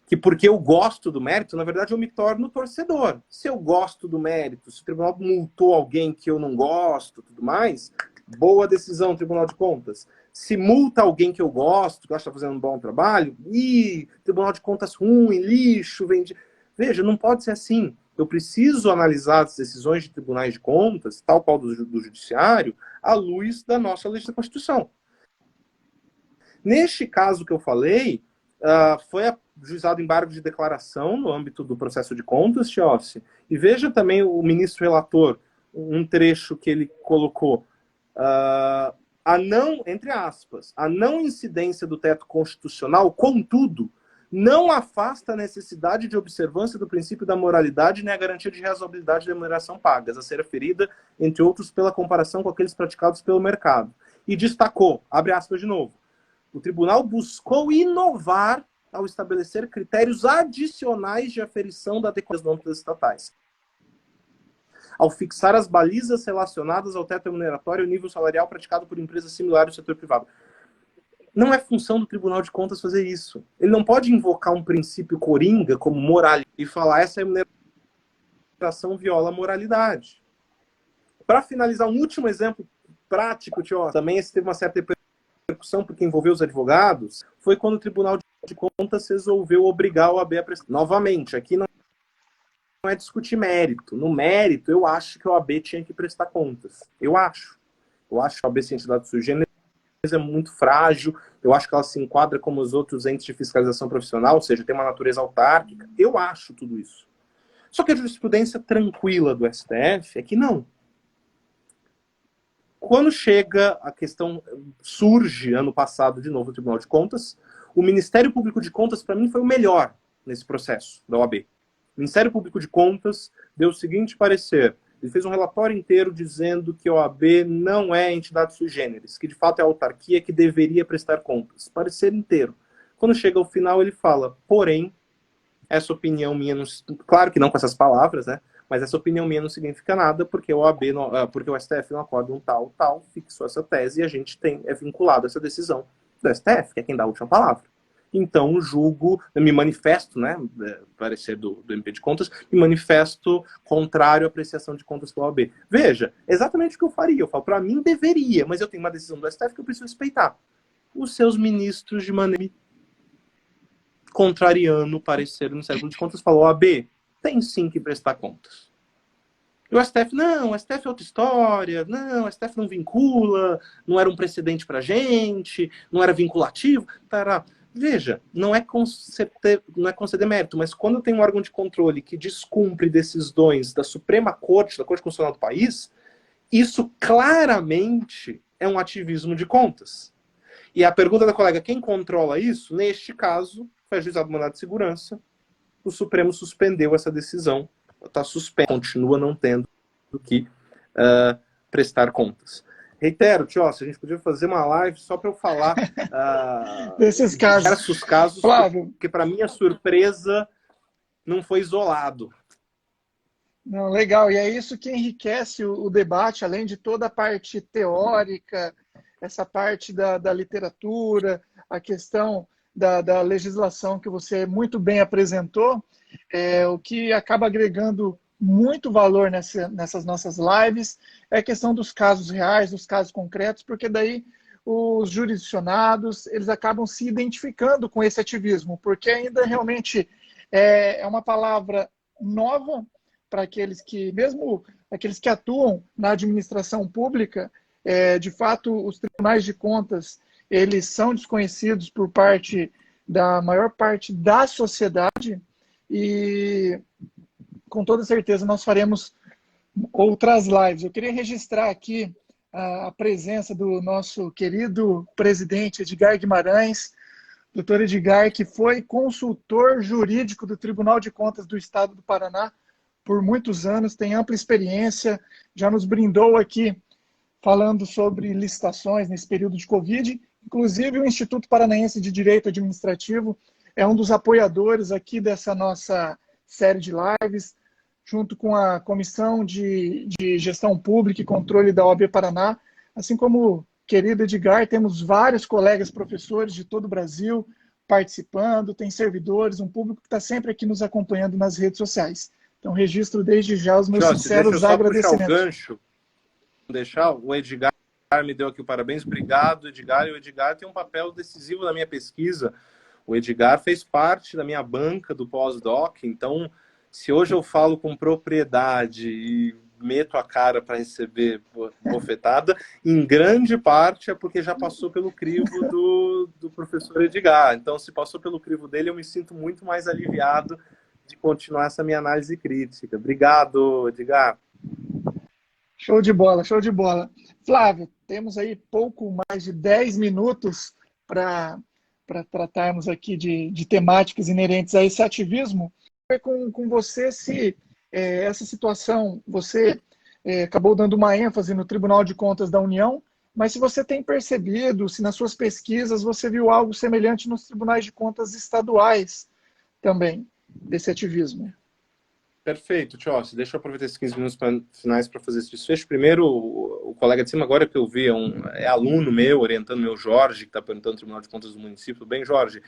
que porque eu gosto do mérito, na verdade eu me torno torcedor. Se eu gosto do mérito, se o tribunal multou alguém que eu não gosto, tudo mais, boa decisão, Tribunal de Contas. Se multa alguém que eu gosto, que eu acho que está fazendo um bom trabalho, Tribunal de Contas ruim, lixo, vende. Veja, não pode ser assim. Eu preciso analisar as decisões de tribunais de contas, tal qual do judiciário, à luz da nossa lei da Constituição. Neste caso que eu falei, foi juizado embargo de declaração no âmbito do processo de contas, Tiossi. E veja também o ministro relator, um trecho que ele colocou. A não, entre aspas, a não incidência do teto constitucional, contudo, não afasta a necessidade de observância do princípio da moralidade nem a garantia de razoabilidade da remuneração pagas, a ser aferida, entre outros, pela comparação com aqueles praticados pelo mercado. E destacou, abre aspas de novo, o tribunal buscou inovar ao estabelecer critérios adicionais de aferição da adequação das normas estatais, ao fixar as balizas relacionadas ao teto remuneratório e o nível salarial praticado por empresas similares do setor privado. Não é função do Tribunal de Contas fazer isso. Ele não pode invocar um princípio coringa como moral e falar essa remuneração viola a moralidade. Para finalizar, um último exemplo prático, Tio, também esse teve uma certa repercussão porque envolveu os advogados, foi quando o Tribunal de Contas resolveu obrigar o OAB a prestar. Novamente, aqui não é discutir mérito. No mérito, eu acho que o OAB tinha que prestar contas. Eu acho que a OAB, sem entidade sui generis, é muito frágil. Eu acho que ela se enquadra como os outros entes de fiscalização profissional, ou seja, tem uma natureza autárquica. Eu acho tudo isso. Só que a jurisprudência tranquila do STF é que não. Quando chega a questão, surge ano passado de novo o Tribunal de Contas, o Ministério Público de Contas, para mim, foi o melhor nesse processo da OAB. O Ministério Público de Contas deu o seguinte parecer. Ele fez um relatório inteiro dizendo que a OAB não é entidade sui generis, que de fato é a autarquia que deveria prestar contas. Parecer inteiro. Quando chega ao final, ele fala, porém, essa opinião minha, não... claro que não com essas palavras, né? Mas essa opinião minha não significa nada, porque porque o STF não acorda um tal, fixou essa tese e a gente é vinculado a essa decisão do STF, que é quem dá a última palavra. Então, me manifesto, né, parecer do MP de Contas, me manifesto contrário à apreciação de contas pela OAB. Veja, exatamente o que eu faria. Eu falo, para mim deveria, mas eu tenho uma decisão do STF que eu preciso respeitar. Os seus ministros, de maneira contrariando o parecer do Ministério Público de Contas, falou, OAB tem sim que prestar contas. E o STF, não, o STF é outra história, não, o STF não vincula, não era um precedente pra gente, não era vinculativo, tará. Veja, não é conceder mérito, mas quando tem um órgão de controle que descumpre decisões da Suprema Corte, da Corte Constitucional do país, isso claramente é um ativismo de contas. E a pergunta da colega, quem controla isso? Neste caso, foi ajuizado o mandado de segurança, o Supremo suspendeu essa decisão, está suspenso, continua não tendo que prestar contas. Reitero, Tio, se a gente podia fazer uma live só para eu falar desses casos. Diversos casos, Flávio, porque para minha surpresa não foi isolado. Não, legal, e é isso que enriquece o debate, além de toda a parte teórica, essa parte da literatura, a questão da legislação que você muito bem apresentou, o que acaba agregando muito valor nessas nossas lives é a questão dos casos reais, dos casos concretos, porque daí os jurisdicionados eles acabam se identificando com esse ativismo, porque ainda realmente é uma palavra nova para aqueles que, mesmo aqueles que atuam na administração pública, de fato, os tribunais de contas, eles são desconhecidos por parte da maior parte da sociedade e, com toda certeza, nós faremos outras lives. Eu queria registrar aqui a presença do nosso querido presidente Edgar Guimarães, doutor Edgar, que foi consultor jurídico do Tribunal de Contas do Estado do Paraná por muitos anos, tem ampla experiência, já nos brindou aqui falando sobre licitações nesse período de Covid. Inclusive, o Instituto Paranaense de Direito Administrativo é um dos apoiadores aqui dessa nossa série de lives, junto com a Comissão de Gestão Pública e Controle da OAB Paraná. Assim como querido Edgar, temos vários colegas professores de todo o Brasil participando, tem servidores, um público que está sempre aqui nos acompanhando nas redes sociais. Então, registro desde já os meus sinceros agradecimentos. Puxar o gancho, o Edgar me deu aqui o parabéns, obrigado, Edgar. E o Edgar tem um papel decisivo na minha pesquisa. O Edgar fez parte da minha banca do pós-doc, então, se hoje eu falo com propriedade e meto a cara para receber bofetada, em grande parte é porque já passou pelo crivo do professor Edgar. Então, se passou pelo crivo dele, eu me sinto muito mais aliviado de continuar essa minha análise crítica. Obrigado, Edgar. Show de bola, show de bola. Flávio, temos aí pouco mais de 10 minutos para tratarmos aqui de temáticas inerentes a esse ativismo. Com você se essa situação, você acabou dando uma ênfase no Tribunal de Contas da União, mas se você tem percebido, se nas suas pesquisas você viu algo semelhante nos tribunais de contas estaduais também, desse ativismo. Perfeito, Tiossi. Deixa eu aproveitar esses 15 minutos finais para fazer esse desfecho. Primeiro, o colega de cima, agora que eu vi, é aluno meu, orientando meu Jorge, que está perguntando o Tribunal de Contas do município. Tudo bem, Jorge?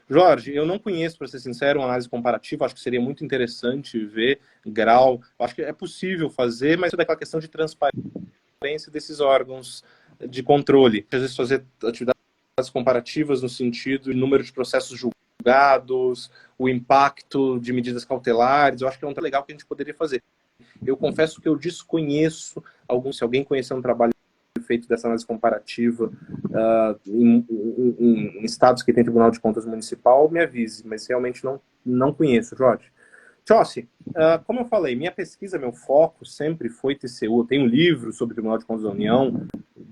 Jorge, eu não conheço, para ser sincero, uma análise comparativa. Acho que seria muito interessante ver grau. Acho que é possível fazer, mas é daquela questão de transparência desses órgãos de controle. Às vezes fazer atividades comparativas no sentido de número de processos julgados, o impacto de medidas cautelares. Eu acho que é um trabalho legal que a gente poderia fazer. Eu confesso que eu desconheço se alguém conhecer um trabalho feito dessa análise comparativa em estados que tem Tribunal de Contas Municipal, me avise, mas realmente não conheço, Jorge. Tiossi, como eu falei, minha pesquisa, meu foco sempre foi TCU. Eu tenho um livro sobre o Tribunal de Contas da União,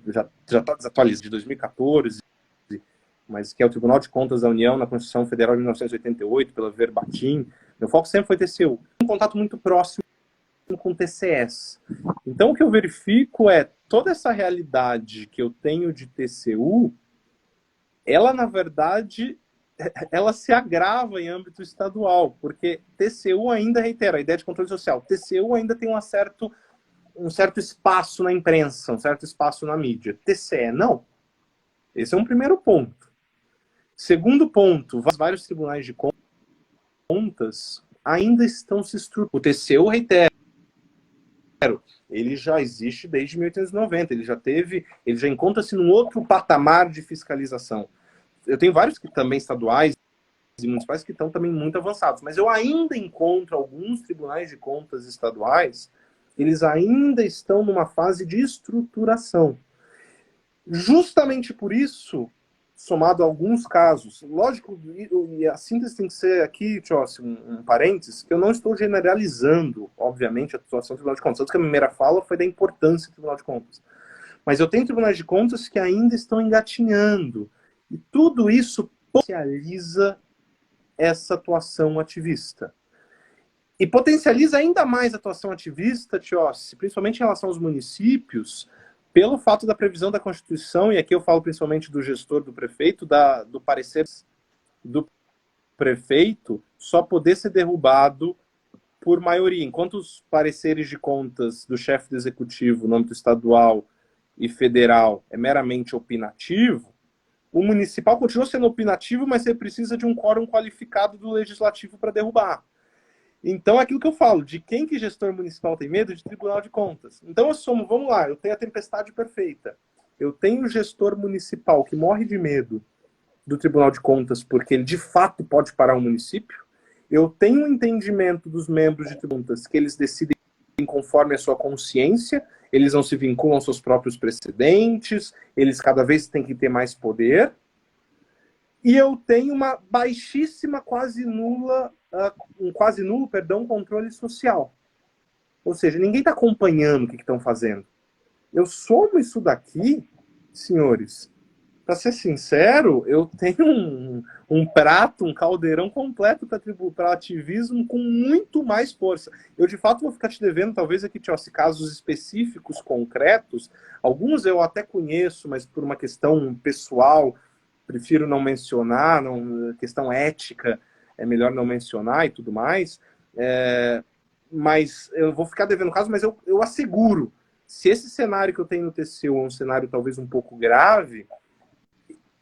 já está desatualizado, de 2014, mas que é o Tribunal de Contas da União na Constituição Federal de 1988, pela Verbatim. Meu foco sempre foi TCU. Um contato muito próximo com TCS. Então, o que eu verifico é toda essa realidade que eu tenho de TCU, ela, na verdade, ela se agrava em âmbito estadual, porque TCU ainda, reitera, a ideia de controle social, TCU ainda tem um certo espaço na imprensa, um certo espaço na mídia. TCE, não. Esse é um primeiro ponto. Segundo ponto, vários tribunais de contas ainda estão se estruturando. O TCU, reitera, ele já existe desde 1890, ele já encontra-se num outro patamar de fiscalização. Eu tenho vários que também estaduais e municipais que estão também muito avançados, mas eu ainda encontro alguns tribunais de contas estaduais, eles ainda estão numa fase de estruturação. Justamente por isso, somado a alguns casos, lógico, e a síntese tem que ser aqui, Tiossi, um parênteses, que eu não estou generalizando, obviamente, a situação do Tribunal de Contas. Tanto que a primeira fala foi da importância do Tribunal de Contas. Mas eu tenho tribunais de contas que ainda estão engatinhando. E tudo isso potencializa essa atuação ativista. E potencializa ainda mais a atuação ativista, Tiossi, principalmente em relação aos municípios, pelo fato da previsão da Constituição, e aqui eu falo principalmente do gestor, do prefeito, do parecer do prefeito só poder ser derrubado por maioria. Enquanto os pareceres de contas do chefe do executivo no âmbito estadual e federal é meramente opinativo, o municipal continua sendo opinativo, mas você precisa de um quórum qualificado do legislativo para derrubar. Então, é aquilo que eu falo, de quem que gestor municipal tem medo? De Tribunal de Contas. Então, vamos lá, eu tenho a tempestade perfeita. Eu tenho o gestor municipal que morre de medo do Tribunal de Contas, porque ele de fato pode parar o município, eu tenho um entendimento dos membros de tribunas que eles decidem conforme a sua consciência, eles não se vinculam aos seus próprios precedentes, eles cada vez têm que ter mais poder, e eu tenho uma baixíssima, um quase nulo, controle social. Ou seja, ninguém está acompanhando o que estão fazendo. Eu somo isso daqui, senhores, para ser sincero, eu tenho um prato, um caldeirão completo para ativismo com muito mais força. Eu, de fato, vou ficar te devendo, talvez aqui, casos específicos, concretos. Alguns eu até conheço, mas por uma questão pessoal, prefiro não mencionar, questão ética, é melhor não mencionar e tudo mais. Mas eu vou ficar devendo caso, mas eu asseguro, se esse cenário que eu tenho no TCU é um cenário talvez um pouco grave,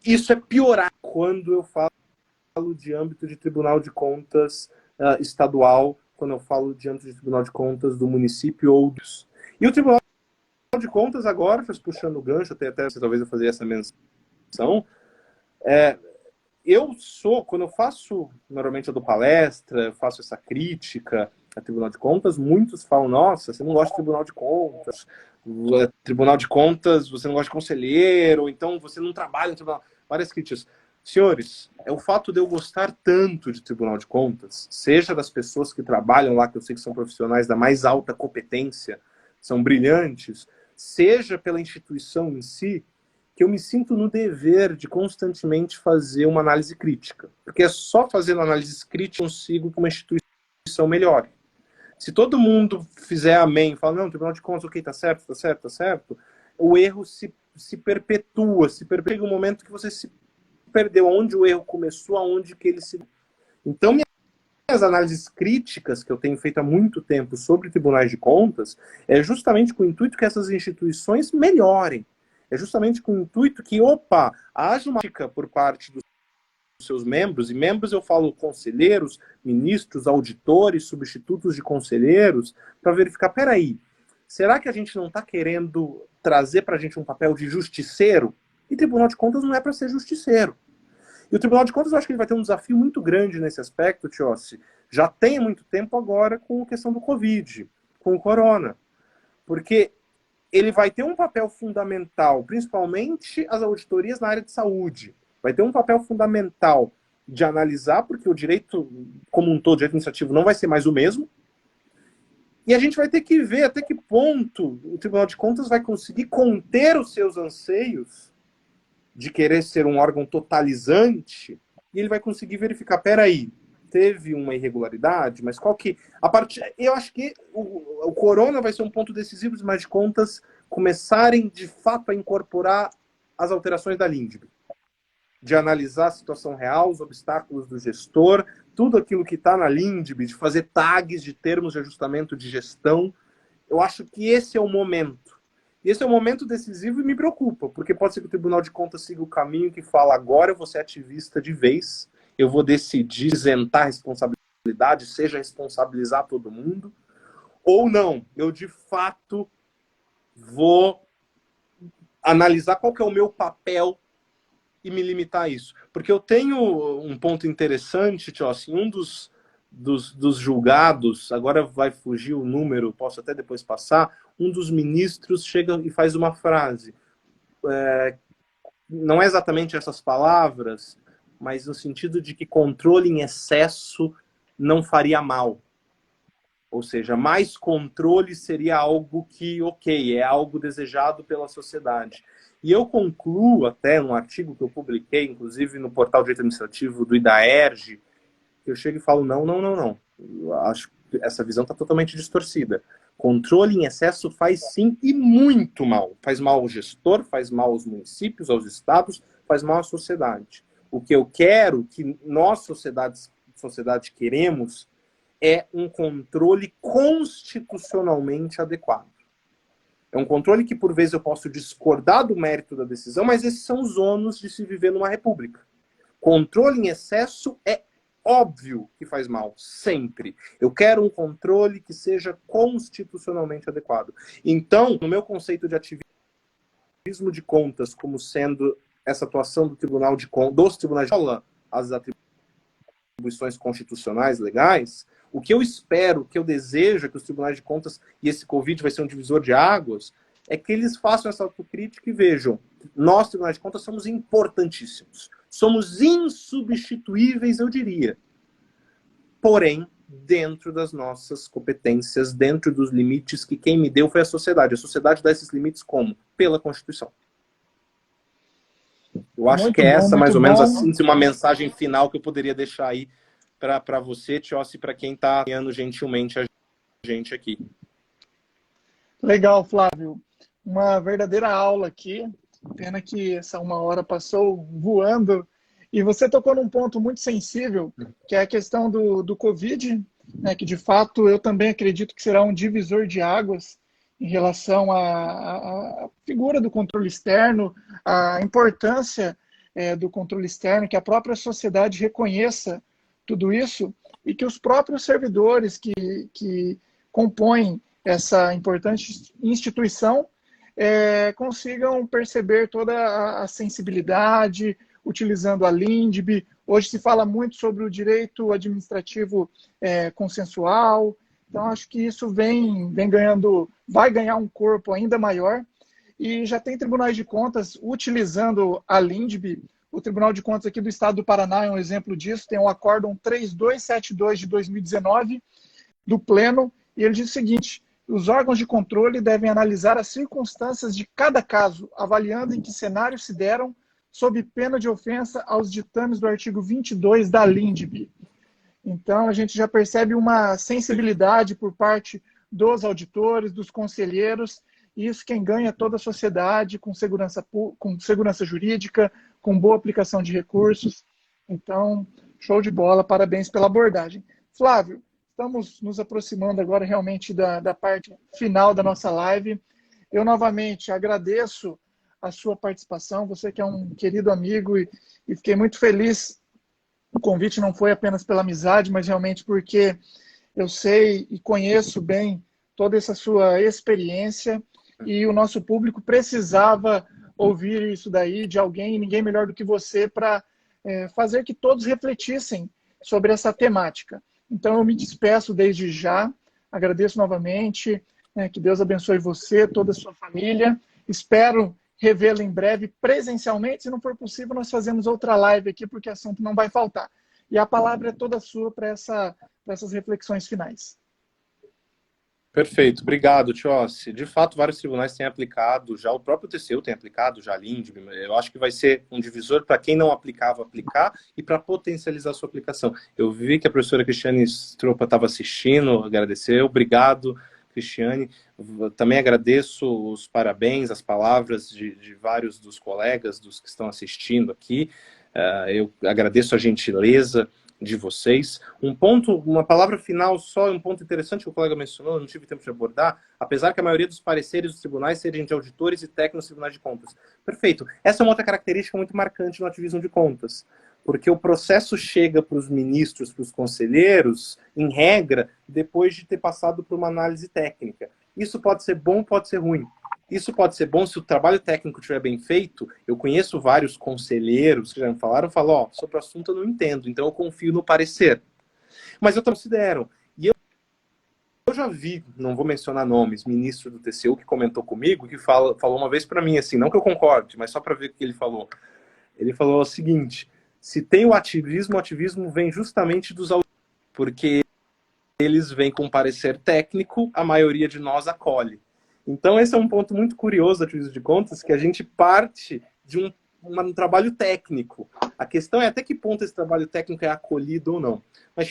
isso é piorar quando eu falo de âmbito de Tribunal de Contas estadual, quando eu falo de âmbito de Tribunal de Contas do município ou dos... E o Tribunal de Contas agora, puxando o gancho, até talvez eu fazer essa menção, quando eu faço, normalmente eu dou palestra, eu faço essa crítica a Tribunal de Contas, muitos falam, nossa, você não gosta de Tribunal de Contas, Tribunal de Contas, você não gosta de conselheiro, ou então você não trabalha no Tribunal, várias críticas. Senhores, é o fato de eu gostar tanto de Tribunal de Contas, seja das pessoas que trabalham lá, que eu sei que são profissionais da mais alta competência, são brilhantes, seja pela instituição em si, que eu me sinto no dever de constantemente fazer uma análise crítica. Porque é só fazendo análise crítica que eu consigo que uma instituição melhore. Se todo mundo fizer amém, fala, não, Tribunal de Contas, ok, tá certo, o erro se perpetua, chega um momento que você se perdeu onde o erro começou, aonde que ele se... Então, minhas análises críticas que eu tenho feito há muito tempo sobre tribunais de contas é justamente com o intuito que essas instituições melhorem. É justamente com o intuito que, haja uma crítica por parte dos seus membros, e membros eu falo conselheiros, ministros, auditores, substitutos de conselheiros, para verificar, peraí, será que a gente não está querendo trazer para a gente um papel de justiceiro? E Tribunal de Contas não é para ser justiceiro. E o Tribunal de Contas, eu acho que ele vai ter um desafio muito grande nesse aspecto, Tiossi. Já tem há muito tempo agora com a questão do Covid, com o corona. Porque ele vai ter um papel fundamental, principalmente as auditorias na área de saúde. Vai ter um papel fundamental de analisar, porque o direito como um todo, o direito administrativo, não vai ser mais o mesmo. E a gente vai ter que ver até que ponto o Tribunal de Contas vai conseguir conter os seus anseios de querer ser um órgão totalizante, e ele vai conseguir verificar, peraí, teve uma irregularidade, mas qual que... eu acho que o corona vai ser um ponto decisivo dos tribunais de contas começarem, de fato, a incorporar as alterações da LINDB. De analisar a situação real, os obstáculos do gestor, tudo aquilo que está na LINDB, de fazer tags de termos de ajustamento de gestão. Eu acho que esse é o momento. E esse é um momento decisivo e me preocupa, porque pode ser que o Tribunal de Contas siga o caminho que fala, agora eu vou ser ativista de vez, eu vou decidir isentar a responsabilidade, seja responsabilizar todo mundo, ou não, eu de fato vou analisar qual que é o meu papel e me limitar a isso. Porque eu tenho um ponto interessante, assim, um dos julgados, agora vai fugir o número, posso até depois passar, um dos ministros chega e faz uma frase, não é exatamente essas palavras, mas no sentido de que controle em excesso não faria mal. Ou seja, mais controle seria algo que, é algo desejado pela sociedade. E eu concluo até num artigo que eu publiquei, inclusive no portal de direito administrativo do IDAERJ, que eu chego e falo, não. Eu acho que essa visão está totalmente distorcida. Controle em excesso faz sim e muito mal. Faz mal ao gestor, faz mal aos municípios, aos estados, faz mal à sociedade. O que eu quero, que nós, sociedade queremos, é um controle constitucionalmente adequado. É um controle que, por vezes, eu posso discordar do mérito da decisão, mas esses são os ônus de se viver numa república. Controle em excesso é óbvio que faz mal, sempre. Eu quero um controle que seja constitucionalmente adequado. Então, no meu conceito de ativismo de contas, como sendo essa atuação do Tribunal de Contas, dos tribunais de contas, as atribuições constitucionais legais, o que eu espero, o que eu desejo é que os tribunais de contas, e esse Covid vai ser um divisor de águas, é que eles façam essa autocrítica e vejam, nós, tribunais de contas, somos importantíssimos. Somos insubstituíveis, eu diria. Porém, dentro das nossas competências, dentro dos limites que quem me deu foi a sociedade. A sociedade dá esses limites como? Pela Constituição. Eu acho que é essa, mais ou menos assim, uma mensagem final que eu poderia deixar aí para você, Tiossi, e para quem está acompanhando gentilmente a gente aqui. Legal, Flávio. Uma verdadeira aula aqui. Pena que essa 1 hora passou voando. E você tocou num ponto muito sensível, que é a questão do Covid, né, que de fato eu também acredito que será um divisor de águas em relação à figura do controle externo, a importância do controle externo, que a própria sociedade reconheça tudo isso e que os próprios servidores que compõem essa importante instituição consigam perceber toda a sensibilidade, utilizando a LINDB. Hoje se fala muito sobre o direito administrativo consensual. Então, acho que isso vai ganhar um corpo ainda maior. E já tem tribunais de contas utilizando a LINDB. O Tribunal de Contas aqui do Estado do Paraná é um exemplo disso. Tem o Acórdão 3272 de 2019 do Pleno, e ele diz o seguinte: os órgãos de controle devem analisar as circunstâncias de cada caso, avaliando em que cenários se deram, sob pena de ofensa aos ditames do artigo 22 da LINDB. Então, a gente já percebe uma sensibilidade por parte dos auditores, dos conselheiros, e isso quem ganha é toda a sociedade, com segurança jurídica, com boa aplicação de recursos. Então, show de bola, parabéns pela abordagem. Flávio, estamos nos aproximando agora realmente da parte final da nossa live. Eu novamente agradeço a sua participação, você que é um querido amigo, e fiquei muito feliz. O convite não foi apenas pela amizade, mas realmente porque eu sei e conheço bem toda essa sua experiência, e o nosso público precisava ouvir isso daí de alguém, ninguém melhor do que você, para fazer que todos refletissem sobre essa temática. Então, eu me despeço desde já, agradeço novamente, que Deus abençoe você, toda a sua família. Espero revê-lo em breve presencialmente. Se não for possível, nós fazemos outra live aqui, porque assunto não vai faltar. E a palavra é toda sua para essas reflexões finais. Perfeito, obrigado, Tiossi. De fato, vários tribunais têm aplicado, já o próprio TCU tem aplicado, já a LINDB. Eu acho que vai ser um divisor para quem não aplicava, aplicar, e para potencializar a sua aplicação. Eu vi que a professora Cristiane Stropa estava assistindo, agradeceu. Obrigado, Cristiane. Também agradeço os parabéns, as palavras de vários dos colegas, dos que estão assistindo aqui. Eu agradeço a gentileza de vocês. Uma palavra final só, um ponto interessante que o colega mencionou, eu não tive tempo de abordar, apesar que a maioria dos pareceres dos tribunais sejam de auditores e técnicos dos tribunais de contas. Perfeito. Essa é uma outra característica muito marcante no ativismo de contas, porque o processo chega para os ministros, para os conselheiros, em regra, depois de ter passado por uma análise técnica. Isso pode ser bom, pode ser ruim. Isso pode ser bom se o trabalho técnico estiver bem feito. Eu conheço vários conselheiros que já me falaram, falam, sobre o assunto eu não entendo, então eu confio no parecer. Mas eu considero. E eu já vi, não vou mencionar nomes, ministro do TCU que comentou comigo, que falou uma vez para mim, assim, não que eu concorde, mas só para ver o que ele falou. Ele falou o seguinte: se tem o ativismo vem justamente dos auditores, porque eles vêm com parecer técnico, a maioria de nós acolhe. Então, esse é um ponto muito curioso do ativismo de contas, que a gente parte de um trabalho técnico. A questão é até que ponto esse trabalho técnico é acolhido ou não. Mas,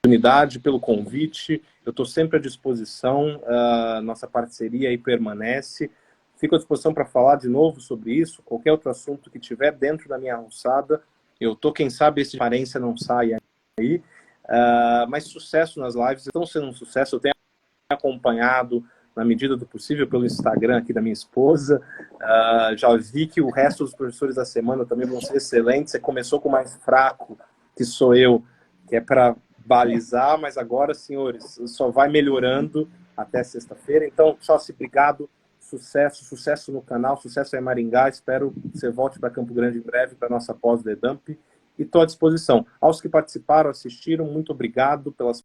oportunidade, pelo convite, eu estou sempre à disposição, nossa parceria aí permanece. Fico à disposição para falar de novo sobre isso, qualquer outro assunto que tiver dentro da minha alçada. Eu estou, quem sabe, esse aparência não saia aí, mas sucesso nas lives, estão sendo um sucesso. Eu tenho acompanhado na medida do possível pelo Instagram aqui da minha esposa, já vi que o resto dos professores da semana também vão ser excelentes. Você começou com o mais fraco, que sou eu, que é para balizar, mas agora, senhores, só vai melhorando até sexta-feira. Então, Tiossi, obrigado, sucesso, sucesso no canal, sucesso aí em Maringá. Espero que você volte para Campo Grande em breve para a nossa pós da EDAMP. E estou à disposição. Aos que participaram, assistiram, muito obrigado pelas